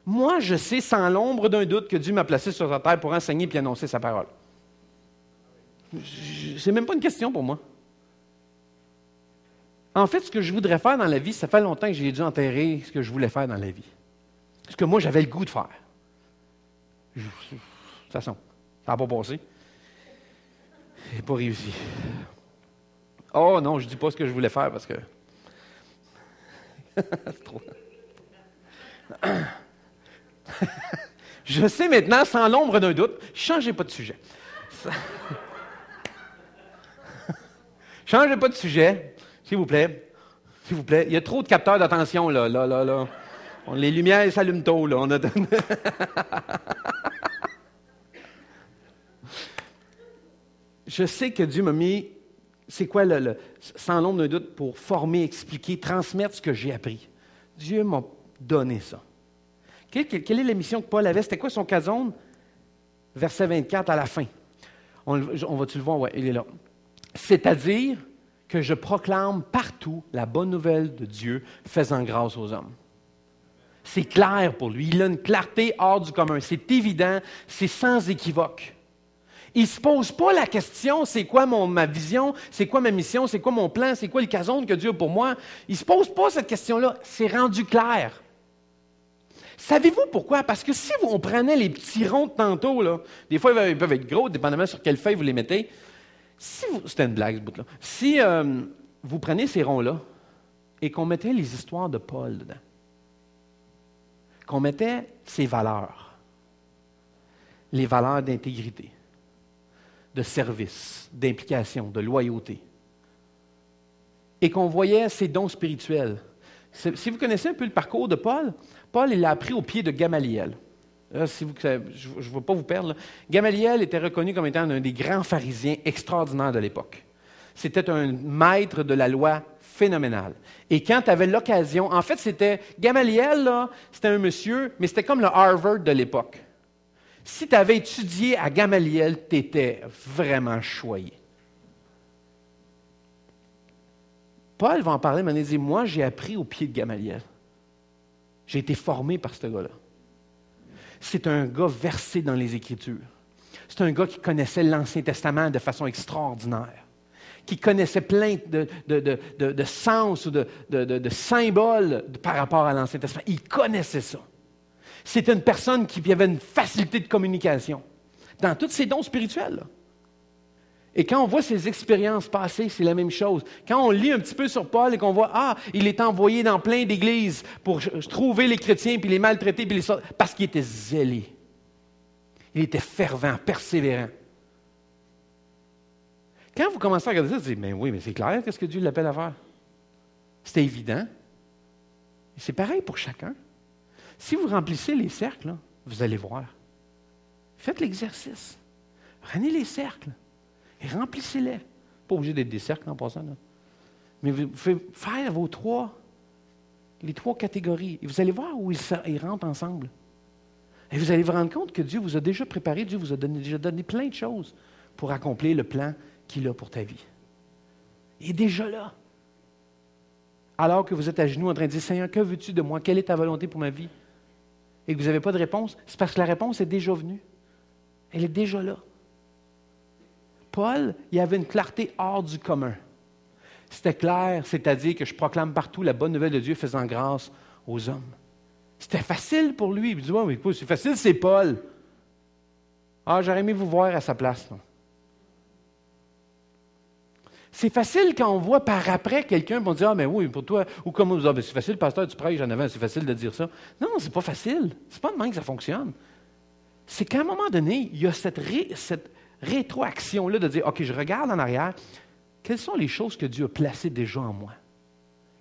Speaker 1: Moi, je sais sans l'ombre d'un doute que Dieu m'a placé sur la terre pour enseigner et annoncer sa parole. C'est même pas une question pour moi. En fait, ce que je voudrais faire dans la vie, ça fait longtemps que j'ai dû enterrer ce que je voulais faire dans la vie. Ce que moi, j'avais le goût de faire. De toute façon, ça n'a pas passé. Je n'ai pas réussi. Oh non, je ne dis pas ce que je voulais faire parce que... C'est trop... Je sais maintenant, sans l'ombre d'un doute, changez pas de sujet. Changez pas de sujet. S'il vous plaît. S'il vous plaît. Il y a trop de capteurs d'attention, là. Les lumières s'allument tôt, là. Je sais que Dieu m'a mis, c'est quoi, sans l'ombre d'un doute, pour former, expliquer, transmettre ce que j'ai appris. Dieu m'a donné ça. Quelle est la mission que Paul avait? C'était quoi son kazon? Verset 24 à la fin. On va-tu le voir? Oui, il est là. C'est-à-dire que je proclame partout la bonne nouvelle de Dieu, faisant grâce aux hommes. C'est clair pour lui. Il a une clarté hors du commun. C'est évident, c'est sans équivoque. Il ne se pose pas la question, c'est quoi ma vision, c'est quoi ma mission, c'est quoi mon plan, c'est quoi le casone que Dieu a pour moi. Il ne se pose pas cette question-là. C'est rendu clair. Savez-vous pourquoi? Parce que si on prenait les petits ronds de tantôt, là, des fois ils peuvent être gros, dépendamment sur quelle feuille vous les mettez. C'était une blague ce bout-là. Si vous prenez ces ronds-là et qu'on mettait les histoires de Paul dedans, qu'on mettait ses valeurs, les valeurs d'intégrité, de service, d'implication, de loyauté, et qu'on voyait ses dons spirituels. Si vous connaissez un peu le parcours de Paul, Paul, il l'a appris au pied de Gamaliel. Là, je ne veux pas vous perdre. Là. Gamaliel était reconnu comme étant un des grands pharisiens extraordinaires de l'époque. C'était un maître de la loi phénoménal. Et quand tu avais l'occasion, en fait, Gamaliel, là, c'était un monsieur, mais c'était comme le Harvard de l'époque. Si tu avais étudié à Gamaliel, tu étais vraiment choyé. Paul va en parler, mais il dit, moi, j'ai appris au pied de Gamaliel. J'ai été formé par ce gars-là. C'est un gars versé dans les Écritures. C'est un gars qui connaissait l'Ancien Testament de façon extraordinaire, qui connaissait plein de sens ou de symboles par rapport à l'Ancien Testament. Il connaissait ça. C'était une personne qui avait une facilité de communication dans tous ses dons spirituels. Là. Et quand on voit ses expériences passées, c'est la même chose. Quand on lit un petit peu sur Paul et qu'on voit, il est envoyé dans plein d'églises pour trouver les chrétiens, puis les maltraiter, puis parce qu'il était zélé. Il était fervent, persévérant. Quand vous commencez à regarder ça, vous dites, mais oui, mais c'est clair, qu'est-ce que Dieu l'appelle à faire? C'était évident. Et c'est pareil pour chacun. Si vous remplissez les cercles, là, vous allez voir. Faites l'exercice. Prenez les cercles et remplissez-les. Pas obligé d'être des cercles en passant. Là. Mais vous pouvez faire les trois catégories. Et vous allez voir où ils rentrent ensemble. Et vous allez vous rendre compte que Dieu vous a déjà préparé, Dieu vous a déjà donné plein de choses pour accomplir le plan qu'il a pour ta vie. Il est déjà là. Alors que vous êtes à genoux en train de dire, Seigneur, que veux-tu de moi? Quelle est ta volonté pour ma vie? Et que vous n'avez pas de réponse, c'est parce que la réponse est déjà venue. Elle est déjà là. Paul, il avait une clarté hors du commun. C'était clair, c'est-à-dire que je proclame partout la bonne nouvelle de Dieu faisant grâce aux hommes. C'était facile pour lui. Il dit, ouais, mais c'est facile, c'est Paul. J'aurais aimé vous voir à sa place. Non? C'est facile quand on voit par après quelqu'un qui dire, mais oui, pour toi, ou comme on dit, c'est facile, pasteur, tu prêches en avant, c'est facile de dire ça. Non, c'est pas facile. C'est pas de même que ça fonctionne. C'est qu'à un moment donné, il y a cette rétroaction-là de dire, OK, je regarde en arrière, quelles sont les choses que Dieu a placées déjà en moi?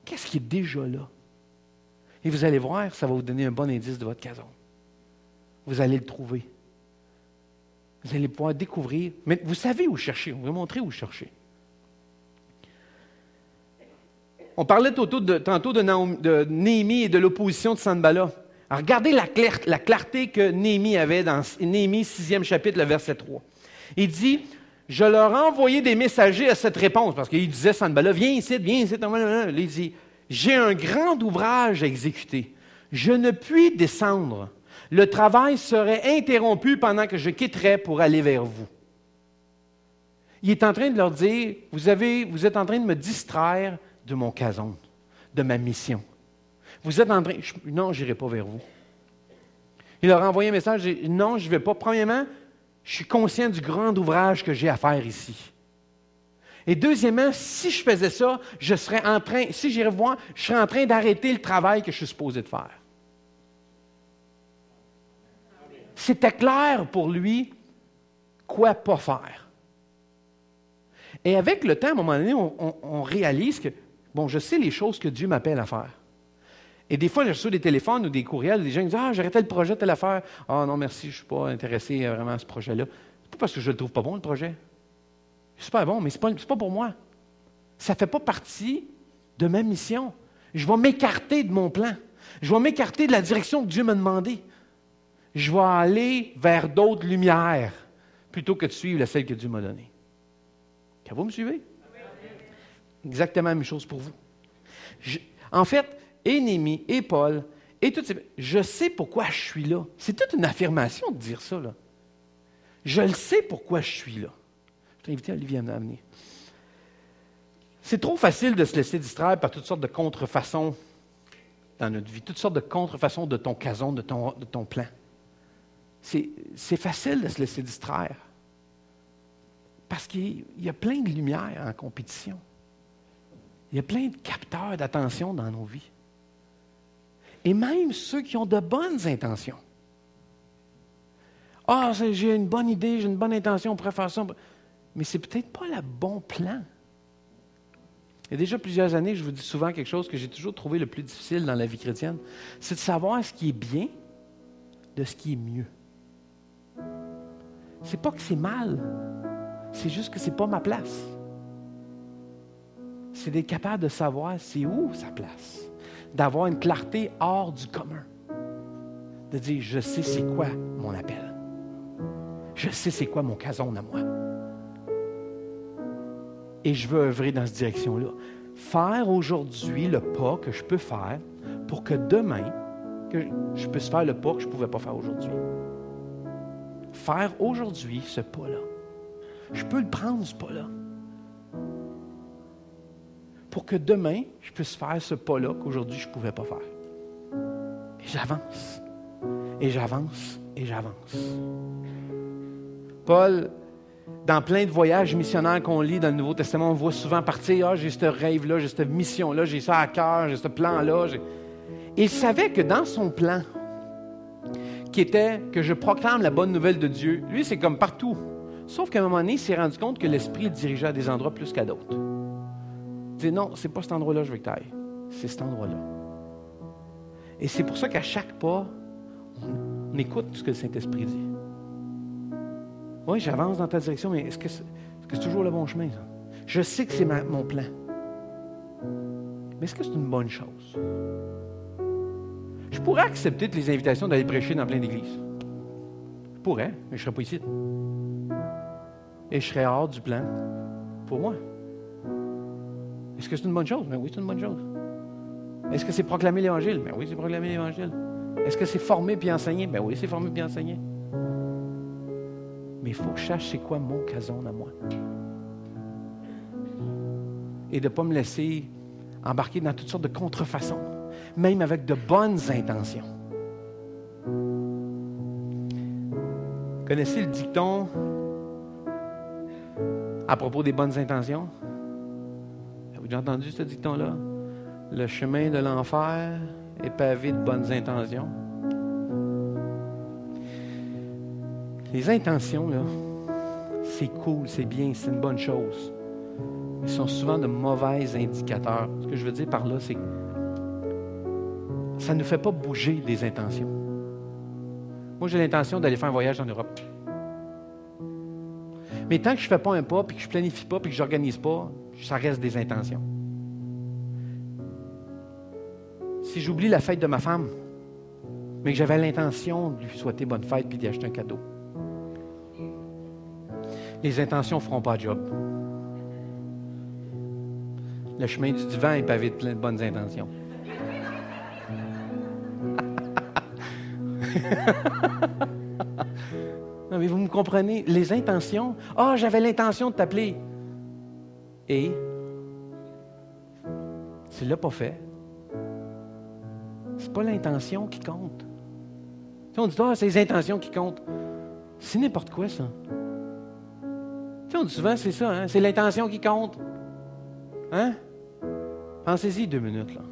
Speaker 1: Qu'est-ce qui est déjà là? Et vous allez voir, ça va vous donner un bon indice de votre casone. Vous allez le trouver. Vous allez pouvoir découvrir, mais vous savez où chercher, on va vous montrer où chercher. On parlait tantôt de Néhémie et de l'opposition de Sanballat. Alors, regardez la clarté que Néhémie avait dans Néhémie 6e chapitre, le verset 3. Il dit, je leur ai envoyé des messagers à cette réponse, parce qu'il disait Sanballat, viens ici. Il dit, j'ai un grand ouvrage à exécuter. Je ne puis descendre. Le travail serait interrompu pendant que je quitterais pour aller vers vous. Il est en train de leur dire, vous êtes en train de me distraire de mon casone, de ma mission. Vous êtes en train... Non, je n'irai pas vers vous. Il leur a envoyé un message, non, je ne vais pas. Premièrement, je suis conscient du grand ouvrage que j'ai à faire ici. Et deuxièmement, si je faisais ça, si j'irais voir, je serais en train d'arrêter le travail que je suis supposé de faire. C'était clair pour lui quoi pas faire. Et avec le temps, à un moment donné, on réalise que, je sais les choses que Dieu m'appelle à faire. Et des fois, je reçois des téléphones ou des courriels, des gens qui disent, j'arrêtais le projet, telle affaire. Non, merci, je ne suis pas intéressé vraiment à ce projet-là. C'est pas parce que je ne le trouve pas bon, le projet. C'est super bon, mais ce n'est pas pour moi. Ça ne fait pas partie de ma mission. Je vais m'écarter de mon plan. Je vais m'écarter de la direction que Dieu m'a demandé. Je vais aller vers d'autres lumières plutôt que de suivre celle que Dieu m'a donnée. Quand vous me suivez? Exactement la même chose pour vous. En fait, et Néhémie et Paul Et je sais pourquoi je suis là. C'est toute une affirmation de dire ça, là. Je le sais pourquoi je suis là. Je t'ai invité Olivier à venir. C'est trop facile de se laisser distraire par toutes sortes de contrefaçons dans notre vie, toutes sortes de contrefaçons de ton cason, de ton plan. C'est facile de se laisser distraire parce qu'il y a plein de lumière en compétition. Il y a plein de capteurs d'attention dans nos vies. Et même ceux qui ont de bonnes intentions. Ah, j'ai une bonne idée, j'ai une bonne intention, on pourrait faire ça. Mais c'est peut-être pas le bon plan. Il y a déjà plusieurs années, je vous dis souvent quelque chose que j'ai toujours trouvé le plus difficile dans la vie chrétienne, c'est de savoir ce qui est bien de ce qui est mieux. C'est pas que c'est mal, c'est juste que c'est pas ma place. C'est d'être capable de savoir c'est où sa place, d'avoir une clarté hors du commun, de dire je sais c'est quoi mon appel, je sais c'est quoi mon cason à moi. Et je veux œuvrer dans cette direction-là. Faire aujourd'hui le pas que je peux faire pour que demain, que je puisse faire le pas que je ne pouvais pas faire aujourd'hui. Faire aujourd'hui ce pas-là. Je peux le prendre, ce pas-là. Pour que demain, je puisse faire ce pas-là qu'aujourd'hui je ne pouvais pas faire. Et j'avance. Et j'avance. Et j'avance. Paul, dans plein de voyages missionnaires qu'on lit dans le Nouveau Testament, on voit souvent partir, j'ai ce rêve-là, j'ai cette mission-là, j'ai ça à cœur, j'ai ce plan-là. Il savait que dans son plan, qui était que je proclame la bonne nouvelle de Dieu, lui, c'est comme partout. Sauf qu'à un moment donné, il s'est rendu compte que l'Esprit le dirigeait à des endroits plus qu'à d'autres. Il dit non, c'est pas cet endroit-là que je veux que tu ailles, c'est cet endroit-là. Et c'est pour ça qu'à chaque pas, on écoute ce que le Saint-Esprit dit. Oui, j'avance dans ta direction, mais est-ce que c'est toujours le bon chemin, ça? Je sais que c'est mon plan. Mais est-ce que c'est une bonne chose? Je pourrais accepter toutes les invitations d'aller prêcher dans plein d'églises. Je pourrais, mais je ne serais pas ici. Et je serais hors du plan pour moi. Est-ce que c'est une bonne chose? Ben oui, c'est une bonne chose. Est-ce que c'est proclamer l'Évangile? Ben oui, c'est proclamer l'Évangile. Est-ce que c'est former puis enseigner? Ben oui, c'est former puis enseigner. Mais il faut que je sache c'est quoi mon cason à moi. Et de ne pas me laisser embarquer dans toutes sortes de contrefaçons, même avec de bonnes intentions. Connaissez le dicton à propos des bonnes intentions? Avez-vous déjà entendu ce dicton-là? Le chemin de l'enfer est pavé de bonnes intentions. Les intentions, là, c'est cool, c'est bien, c'est une bonne chose. Ils sont souvent de mauvais indicateurs. Ce que je veux dire par là, c'est que ça ne nous fait pas bouger des intentions. Moi, j'ai l'intention d'aller faire un voyage en Europe. Mais tant que je ne fais pas un pas, puis que je ne planifie pas, puis que je n'organise pas, ça reste des intentions. Si j'oublie la fête de ma femme, mais que j'avais l'intention de lui souhaiter bonne fête puis d'y acheter un cadeau, les intentions ne feront pas de job. Le chemin du divan est pavé de plein de bonnes intentions. Non, mais vous me comprenez, les intentions. Ah, j'avais l'intention de t'appeler. Et tu ne l'as pas fait. C'est pas l'intention qui compte. Tu sais, on dit, c'est les intentions qui comptent. C'est n'importe quoi, ça. Tu sais, on dit souvent, c'est ça, hein? C'est l'intention qui compte. Hein? Pensez-y 2 minutes, là.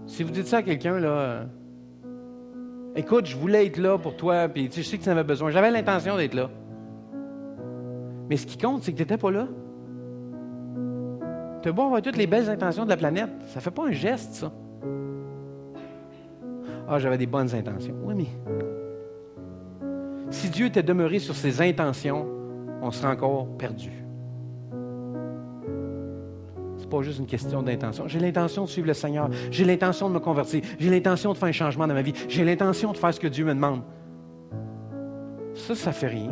Speaker 1: Si vous dites ça à quelqu'un, là, écoute, je voulais être là pour toi, puis je sais que tu en avais besoin. J'avais l'intention d'être là. Mais ce qui compte, c'est que tu n'étais pas là. Tu as beau avoir toutes les belles intentions de la planète, ça ne fait pas un geste, ça. Ah, j'avais des bonnes intentions. Oui, mais si Dieu était demeuré sur ses intentions, on serait encore perdu. C'est pas juste une question d'intention. J'ai l'intention de suivre le Seigneur. J'ai l'intention de me convertir. J'ai l'intention de faire un changement dans ma vie. J'ai l'intention de faire ce que Dieu me demande. Ça fait rien.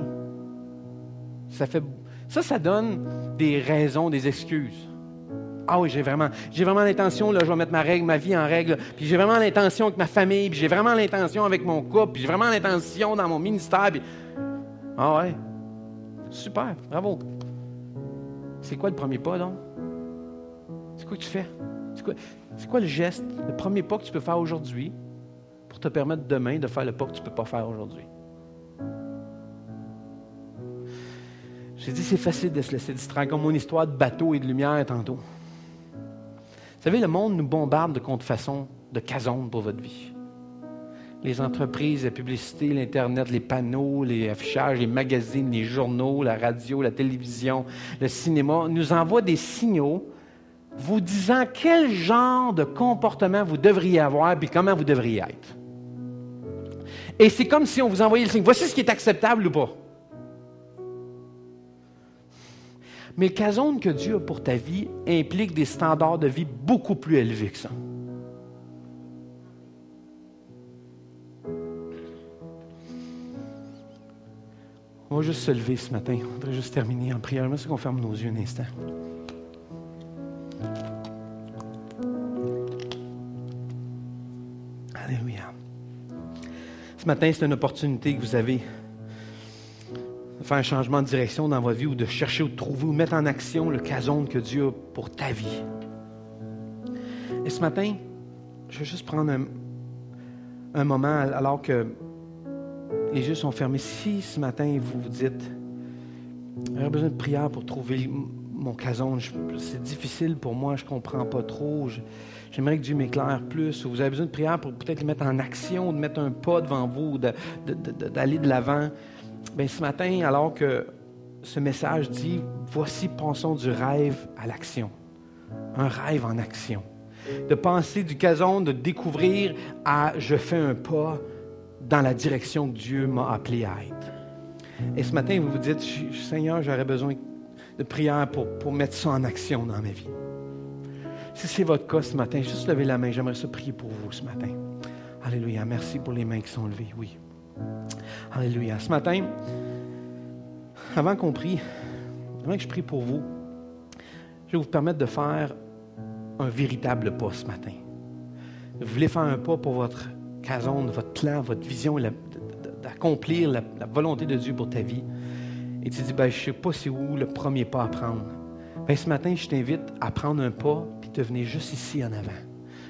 Speaker 1: Ça donne des raisons, des excuses. Ah oui, j'ai vraiment l'intention, là, je vais mettre ma vie en règle, puis j'ai vraiment l'intention avec ma famille, puis j'ai vraiment l'intention avec mon couple, puis j'ai vraiment l'intention dans mon ministère. Puis... Ah ouais, super, bravo. C'est quoi le premier pas, donc? C'est quoi que tu fais? C'est quoi le geste, le premier pas que tu peux faire aujourd'hui pour te permettre demain de faire le pas que tu ne peux pas faire aujourd'hui? J'ai dit, c'est facile de se laisser distraire, comme mon histoire de bateau et de lumière tantôt. Vous savez, le monde nous bombarde de contrefaçons, de casonnes pour votre vie. Les entreprises, la publicité, l'Internet, les panneaux, les affichages, les magazines, les journaux, la radio, la télévision, le cinéma nous envoient des signaux vous disant quel genre de comportement vous devriez avoir et comment vous devriez être. Et c'est comme si on vous envoyait le signe. Voici ce qui est acceptable ou pas. Mais le casone que Dieu a pour ta vie implique des standards de vie beaucoup plus élevés que ça. On va juste se lever ce matin. On voudrait juste terminer en prière. J'aimerais qu'on ferme nos yeux un instant. Alléluia. Ce matin, c'est une opportunité que vous avez de faire un changement de direction dans votre vie ou de chercher ou de trouver ou mettre en action le casone que Dieu a pour ta vie. Et ce matin, je vais juste prendre un moment alors que les yeux sont fermés. Si ce matin, vous vous dites, j'aurais besoin de prière pour trouver mon casone, c'est difficile pour moi, je ne comprends pas trop, j'aimerais que Dieu m'éclaire plus, ou vous avez besoin de prière pour peut-être le mettre en action, de mettre un pas devant vous, d'aller de l'avant. Bien, ce matin, alors que ce message dit, voici, passons du rêve à l'action. Un rêve en action. De penser du casone, de découvrir à je fais un pas dans la direction que Dieu m'a appelé à être. Et ce matin, vous vous dites, Seigneur, j'aurais besoin de prière pour mettre ça en action dans ma vie. Si c'est votre cas ce matin, juste levez la main. J'aimerais ça prier pour vous ce matin. Alléluia. Merci pour les mains qui sont levées. Oui. Alléluia. Ce matin, avant que je prie pour vous, je vais vous permettre de faire un véritable pas ce matin. Vous voulez faire un pas pour votre casone, votre plan, votre vision, d'accomplir la volonté de Dieu pour ta vie. Et tu dis, je ne sais pas c'est où le premier pas à prendre. Ce matin, je t'invite à prendre un pas et de venir juste ici en avant.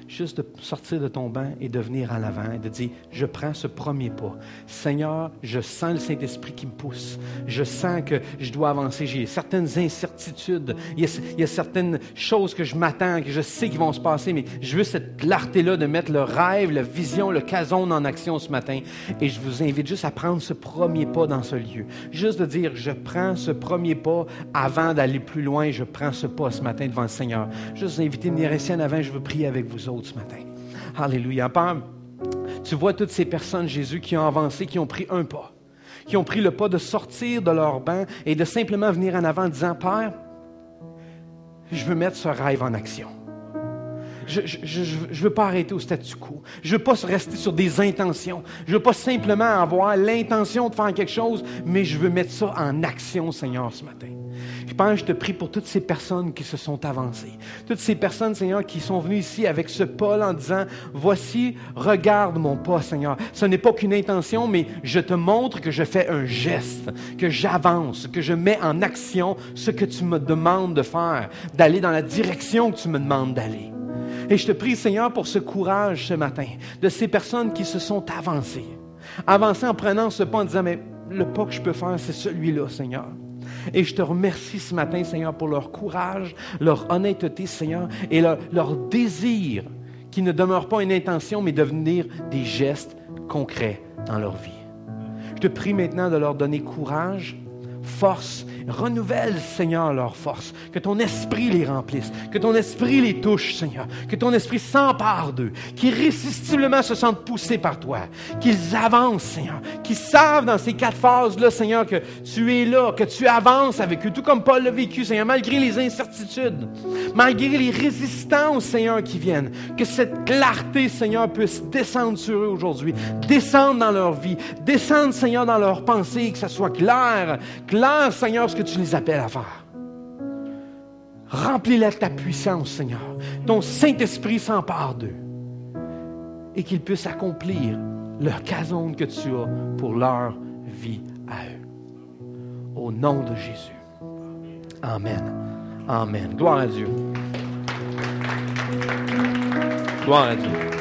Speaker 1: Juste de sortir de ton banc et de venir en avant et de dire, je prends ce premier pas. Seigneur, je sens le Saint-Esprit qui me pousse. Je sens que je dois avancer. J'ai certaines incertitudes. Il y a certaines choses que je m'attends, que je sais qui vont se passer, mais je veux cette clarté-là de mettre le rêve, la vision, le casone en action ce matin. Et je vous invite juste à prendre ce premier pas dans ce lieu. Juste de dire, je prends ce premier pas avant d'aller plus loin. Je prends ce pas ce matin devant le Seigneur. Juste vous inviter à venir ici en avant. Je veux prier avec vous autres ce matin. Alléluia. Père, tu vois toutes ces personnes, Jésus, qui ont avancé, qui ont pris un pas, qui ont pris le pas de sortir de leur banc et de simplement venir en avant en disant, Père, je veux mettre ce rêve en action. Je ne veux pas arrêter au statu quo. Je ne veux pas rester sur des intentions. Je ne veux pas simplement avoir l'intention de faire quelque chose, mais je veux mettre ça en action, Seigneur, ce matin. Je te prie pour toutes ces personnes qui se sont avancées. Toutes ces personnes, Seigneur, qui sont venues ici avec ce pas en disant, voici, regarde mon pas, Seigneur. Ce n'est pas qu'une intention, mais je te montre que je fais un geste, que j'avance, que je mets en action ce que tu me demandes de faire, d'aller dans la direction que tu me demandes d'aller. Et je te prie, Seigneur, pour ce courage ce matin, de ces personnes qui se sont avancées. Avancées en prenant ce pas en disant, mais le pas que je peux faire, c'est celui-là, Seigneur. Et je te remercie ce matin, Seigneur, pour leur courage, leur honnêteté, Seigneur, et leur désir qui ne demeure pas une intention, mais devenir des gestes concrets dans leur vie. Je te prie maintenant de leur donner courage, force, renouvelle, Seigneur, leur force. Que ton esprit les remplisse, que ton esprit les touche, Seigneur, que ton esprit s'empare d'eux, qu'irrésistiblement se sentent poussés par toi, qu'ils avancent, Seigneur, qu'ils savent dans ces 4 phases-là, Seigneur, que tu es là, que tu avances avec eux, tout comme Paul l'a vécu, Seigneur, malgré les incertitudes, malgré les résistances, Seigneur, qui viennent, que cette clarté, Seigneur, puisse descendre sur eux aujourd'hui, descendre dans leur vie, descendre, Seigneur, dans leurs pensées, que ça soit clair, Seigneur, ce que tu les appelles à faire. Remplis-la de ta puissance, Seigneur. Ton Saint-Esprit s'empare d'eux. Et qu'ils puissent accomplir le chason que tu as pour leur vie à eux. Au nom de Jésus. Amen. Amen. Gloire à Dieu. Gloire à Dieu.